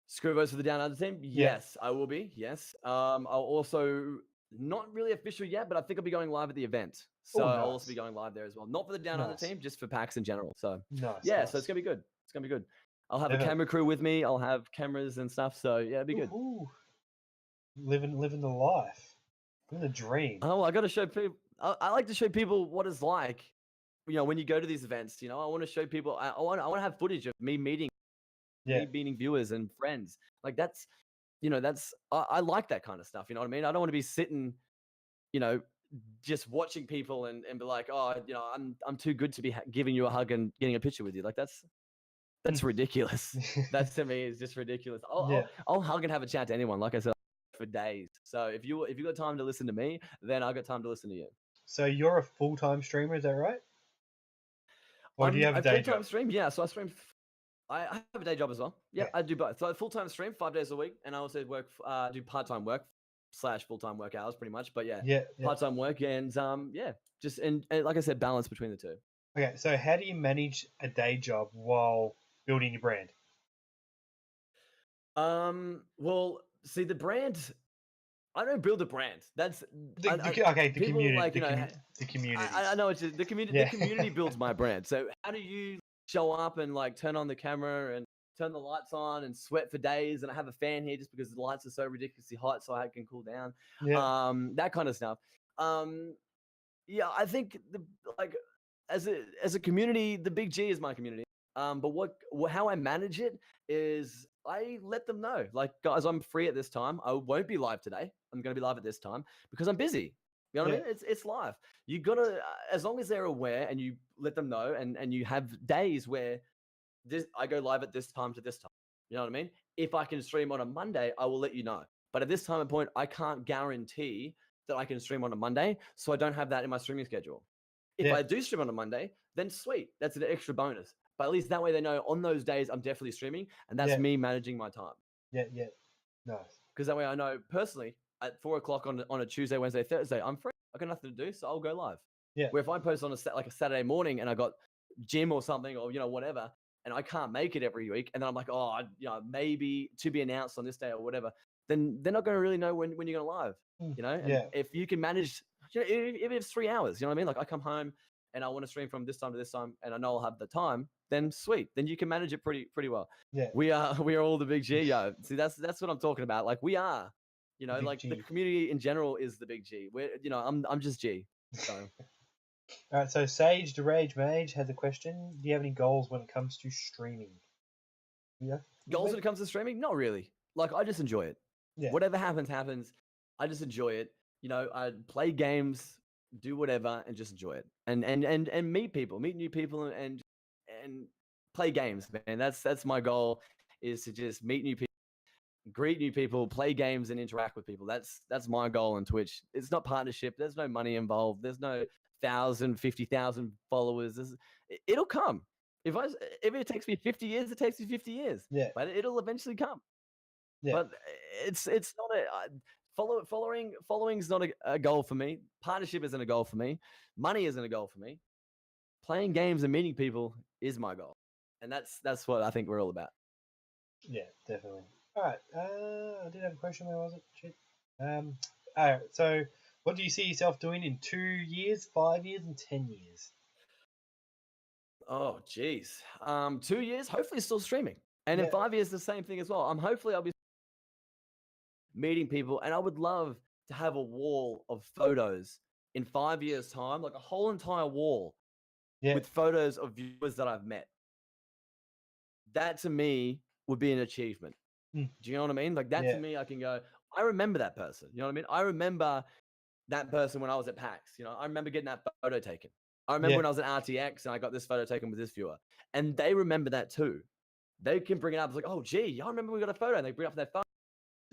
Scrivo's for the Down Under team? Yes, I will be. Yes. I'll also, not really official yet, but I think I'll be going live at the event. So I'll also be going live there as well. Not for the Down Under team, just for PAX in general. So so it's going to be good. It's going to be good. I'll have a camera crew with me. I'll have cameras and stuff. So yeah, it'll be good. Ooh. Living the life, living the dream. Oh, I got to show people. I like to show people what it's like. When you go to these events. I want to show people. I want to have footage of me meeting, viewers and friends. Like that's, I like that kind of stuff. You know what I mean? I don't want to be sitting, just watching people and be like, oh, I'm too good to be giving you a hug and getting a picture with you. Like that's ridiculous. That to me is just ridiculous. I'll hug and have a chat to anyone. Like I said, for days. So if you got time to listen to me, then I got time to listen to you. So you're a full-time streamer, is that right? Or do you have a day full-time job? Stream? Yeah, so I stream. I have a day job as well. Yeah, I do both. So I full-time stream 5 days a week, and I also do part-time work / full-time work hours, pretty much. But part-time work and just and like I said, balance between the two. Okay, so how do you manage a day job while building your brand? Well, see, the brand, I don't build a brand. That's the community. Like, the community. I know it's the community. The community builds my brand. So how do you show up and like turn on the camera and turn the lights on and sweat for days? And I have a fan here just because the lights are so ridiculously hot, so I can cool down. That kind of stuff. I think as a community, the BigGeee is my community. But how I manage it is I let them know, like, guys, I'm free at this time. I won't be live today. I'm going to be live at this time because I'm busy. You know what I mean? It's live. You gotta, as long as they're aware and you let them know, and you have days where I go live at this time to this time. You know what I mean? If I can stream on a Monday, I will let you know. But at this time and point, I can't guarantee that I can stream on a Monday, so I don't have that in my streaming schedule. If I do stream on a Monday, then sweet, that's an extra bonus. But at least that way they know on those days I'm definitely streaming, and that's me managing my time. Yeah, nice. Because that way I know personally at 4:00 on a Tuesday, Wednesday, Thursday, I'm free. I got nothing to do, so I'll go live. Yeah. Where if I post on a Saturday morning and I got gym or something, or whatever, and I can't make it every week, and then I'm like, oh, maybe to be announced on this day or whatever, then they're not going to really know when you're going live. And if you can manage, if it's 3 hours, you know what I mean? Like I come home and I want to stream from this time to this time, and I know I'll have the time, then sweet. Then you can manage it pretty well. Yeah. We are all the big G, yo. See, that's what I'm talking about. Like we are, like G. The community in general is the big G. We're, I'm just G. So. All right. So Sage the Rage Mage has a question. Do you have any goals when it comes to streaming? Yeah. Goals when it comes to streaming? Not really. Like I just enjoy it. Yeah. Whatever happens. I just enjoy it. I play games, do whatever, and just enjoy it. And meet new people, and play games, man. That's my goal, is to just meet new people, greet new people, play games, and interact with people. That's my goal on Twitch. It's not partnership. There's no money involved. There's no 1,000, 50,000 followers. It'll come. If it takes me 50 years, it takes me 50 years. Yeah. But it'll eventually come. Yeah. But it's not following is not a goal for me. Partnership isn't a goal for me. Money isn't a goal for me. Playing games and meeting people is my goal. And that's what I think we're all about. Yeah, definitely. All right. I did have a question. Where was it? Shit. All right. So, what do you see yourself doing in 2 years, 5 years, and 10 years? Oh, geez. 2 years, hopefully still streaming. And in 5 years, the same thing as well. Hopefully I'll be meeting people, and I would love to have a wall of photos in 5 years' time, like a whole entire wall with photos of viewers that I've met. That to me would be an achievement. Do you know what I mean? Like that to me, I can go, I remember that person. You know what I mean? I remember that person when I was at PAX. I remember getting that photo taken. I remember when I was at RTX and I got this photo taken with this viewer. And they remember that too. They can bring it up. It's like, oh, gee, I remember we got a photo. And they bring up their phone.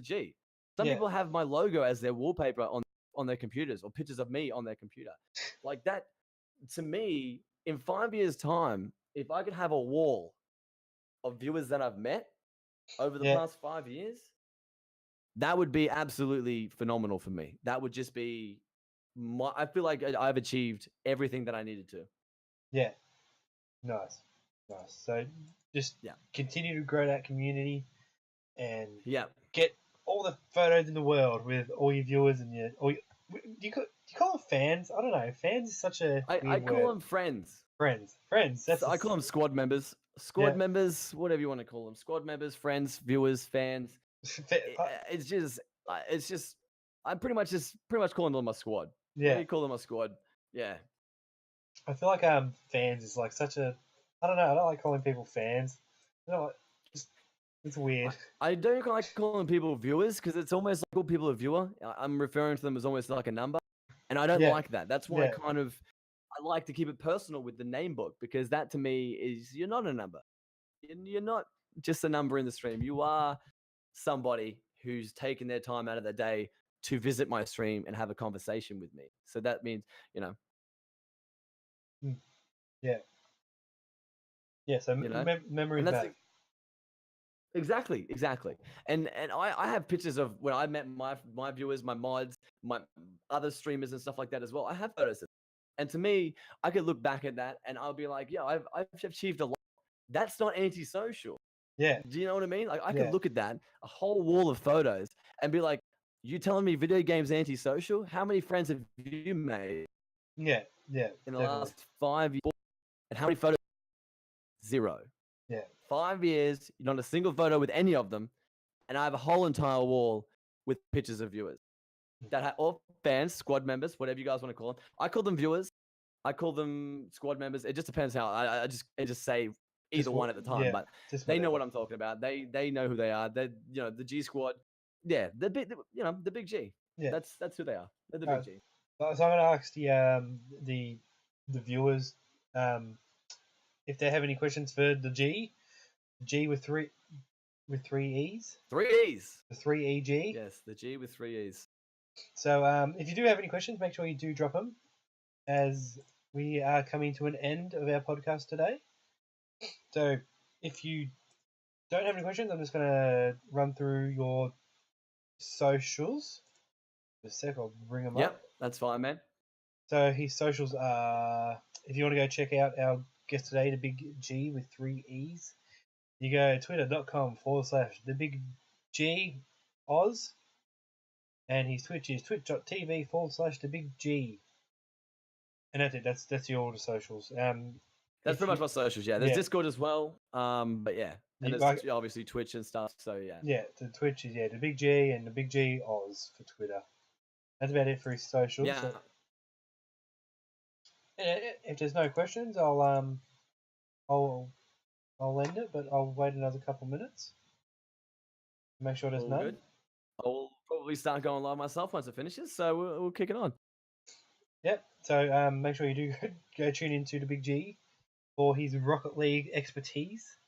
Gee. Some people have my logo as their wallpaper on their computers, or pictures of me on their computer. Like that, to me, in 5 years' time, if I could have a wall of viewers that I've met over the past 5 years, that would be absolutely phenomenal for me. That would just be I feel like I've achieved everything that I needed to. Yeah. Nice. So just continue to grow that community and get all the photos in the world with all your viewers and do you call them fans? I don't know. Fans is such a I call them friends. Friends. I call them squad members. Squad members, whatever you want to call them. Squad members, friends, viewers, fans. It's just I'm pretty much calling them my squad. Yeah, you call them my squad. Yeah. I feel like fans is like such a, I don't know. I don't like calling people fans. It's weird. I don't like calling people viewers because it's almost like all people a viewer. I'm referring to them as almost like a number, and I don't like that. That's why I like to keep it personal with the name book, because that to me is, you're not a number. You're not just a number in the stream. You are somebody who's taken their time out of their day to visit my stream and have a conversation with me. So that means, Yeah. So memories matter. Exactly. And I have pictures of when I met my viewers, my mods, my other streamers and stuff like that as well. I have photos of them. And to me, I could look back at that and I'll be like, yeah, I've achieved a lot. That's not antisocial. Yeah. Do you know what I mean? Like I could look at that, a whole wall of photos, and be like, you telling me video games antisocial? How many friends have you made? Yeah. In the last 5 years. And how many photos? 0. Yeah. 5 years, not a single photo with any of them, and I have a whole entire wall with pictures of viewers that have all fans, squad members, whatever you guys want to call them. I call them viewers. I call them squad members. It just depends how I just say either one at the time, but they know what I'm talking about. They know who they are. They, the G Squad. Yeah, the theBigGeee. Yeah, that's who they are. They're the BigGeee. So I'm going to ask the viewers if they have any questions for the G with three E's. 3 E's. The 3EG. Yes, the G with 3 E's. So if you do have any questions, make sure you do drop them, as we are coming to an end of our podcast today. So if you don't have any questions, I'm just going to run through your socials. Just a sec, I'll bring them up. Yep, that's fine, man. So his socials are, if you want to go check out our guest today, theBigGeee with 3 E's, you go twitter.com/theBigGeee Oz, and his Twitch is twitch.tv/theBigGeee. And that's it. That's your socials. That's pretty much my socials. Yeah, there's Discord as well. But yeah, and there's obviously Twitch and stuff. So yeah. Yeah, the Twitch is theBigGeee and theBigGeee Oz for Twitter. That's about it for his socials. Yeah. So, if there's no questions, I'll end it, but I'll wait another couple minutes. Make sure there's none. Good. I'll probably start going live myself once it finishes, so we'll kick it on. Yep. So make sure you do go tune into theBigGeee for his Rocket League expertise.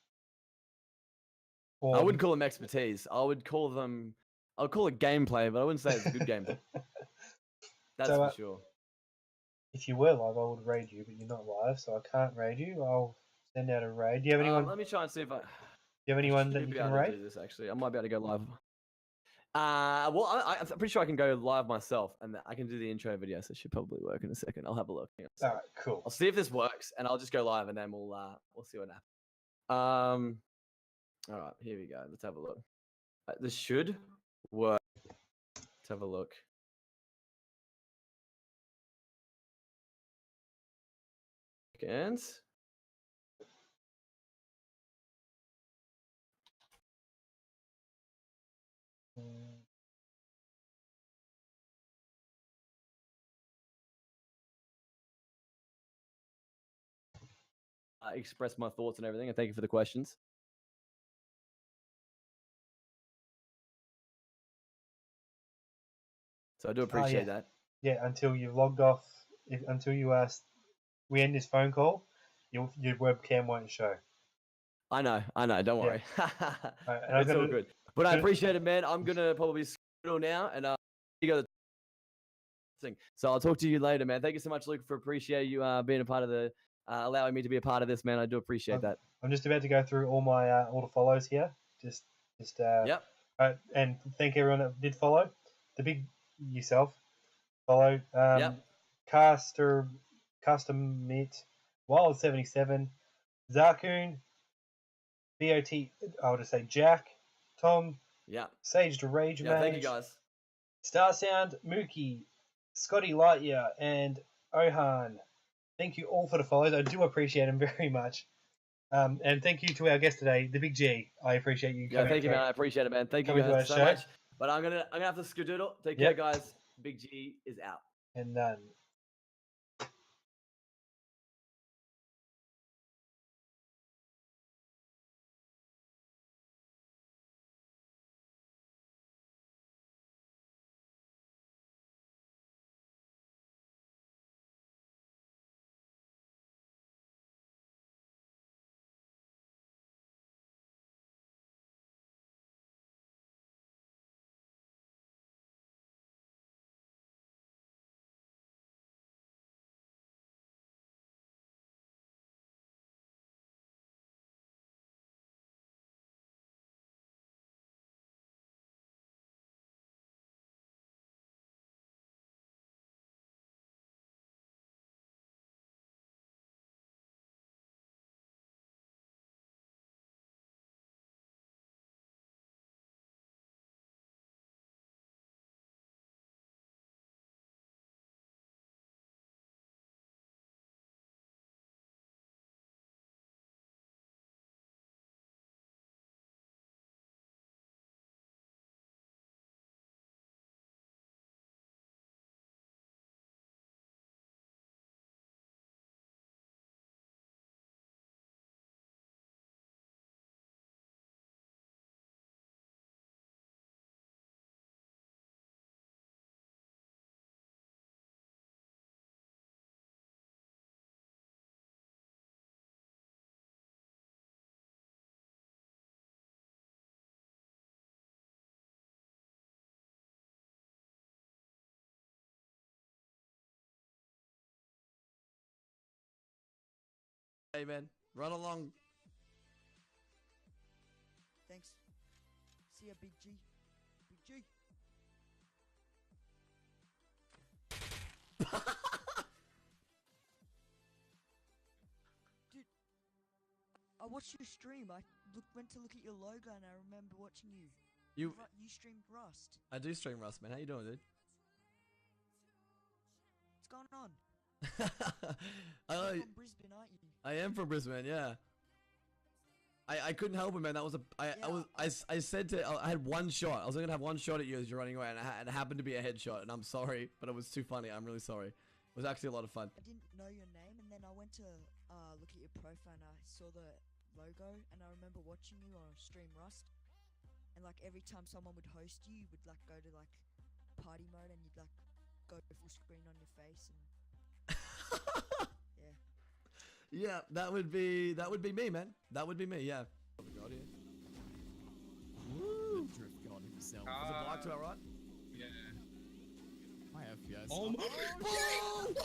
I wouldn't call them expertise. I would call it gameplay, but I wouldn't say it's good gameplay. That's for sure. If you were live, I would raid you, but you're not live, so I can't raid you. I'll send out a raid. Do you have anyone? Let me try and see if I. Do you have anyone that you can raid? Do this, actually, I might be able to go live. Well, I'm pretty sure I can go live myself, and I can do the intro video, so it should probably work in a second. I'll have a look. All right, cool. I'll see if this works, and I'll just go live, and then we'll see what happens. All right, here we go. Let's have a look. This should work. Let's have a look. And I express my thoughts and everything, and thank you for the questions. So I do appreciate that. Yeah, until you've logged off, until we end this phone call, your webcam won't show. I know. Don't worry. Right, it's all good. But I appreciate it, man. I'm gonna probably schedule now, and you go. So I'll talk to you later, man. Thank you so much, Luke, for appreciate you being a part of the, allowing me to be a part of this, man. I do appreciate that. I'm just about to go through all my all the follows here. Yep. And thank everyone that did follow. The big yourself follow. Yep. Custom Meet, Wild 77, Zarkoon, BOT. I'll just say Jack, Tom. Yeah. Sage to Rage Mage. Thank you guys. Star Sound, Mookie, Scotty Lightyear, and Ohan. Thank you all for the follows. I do appreciate them very much. And thank you to our guest today, theBigGeee. I appreciate you coming. Yeah, thank you, man. I appreciate it, man. Thank you guys so much. But I'm gonna have to skedaddle. Take care, guys. BigGeee is out. And done. Hey man, run along. Thanks. See ya, Big G. Big G. Dude, I watched your stream. I went to look at your logo and I remember watching you. You streamed Rust. I do stream Rust, man. How you doing, dude? What's going on? You're from Brisbane, aren't you? I am from Brisbane, yeah. I couldn't help it, man. That was I said to I had one shot. I was gonna have one shot at you as you're running away, and it happened to be a headshot. And I'm sorry, but it was too funny. I'm really sorry. It was actually a lot of fun. I didn't know your name, and then I went to look at your profile, and I saw the logo, and I remember watching you on stream Rust. And like every time someone would host you, you would like go to like party mode, and you'd like go full screen on your face, and yeah. Yeah, that would be me, man. That would be me, yeah. Oh my god, yeah. Woo! The drift god himself. Was it blocked to our right? Yeah. My FPS. Oh my god!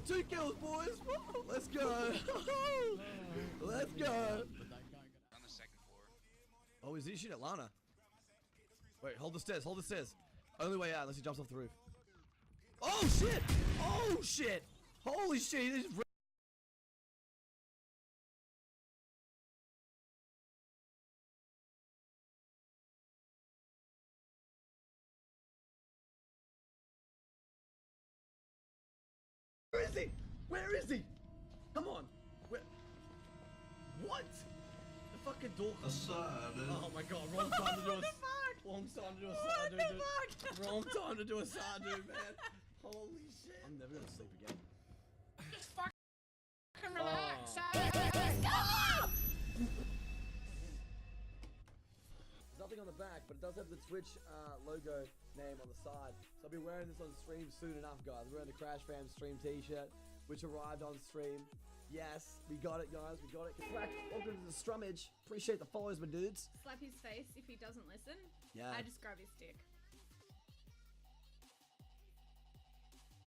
2 kills, boys! Woo! Let's go! Let's go! On the second floor. Oh, is he shooting at Lana? Wait, hold the stairs, hold the stairs. Only way out unless he jumps off the roof. Oh shit! Oh shit! Holy shit! He just Where is he? Where is he? Come on. Where? What? The fucking door. Oh my god, wrong time to do a wrong time to do a Sardu, dude. Wrong time to do a Sardu, man. Holy shit. I'm never gonna sleep again. Just fucking relax. There's nothing on the back, but it does have the Twitch logo name on the side. So I'll be wearing this on stream soon enough, guys. We're wearing the Crash Fam stream t-shirt, which arrived on stream. Yes, we got it, guys. We got it. Welcome to the Strummage. Appreciate the follows, my dudes. Slap his face if he doesn't listen. Yeah. I just grab his stick.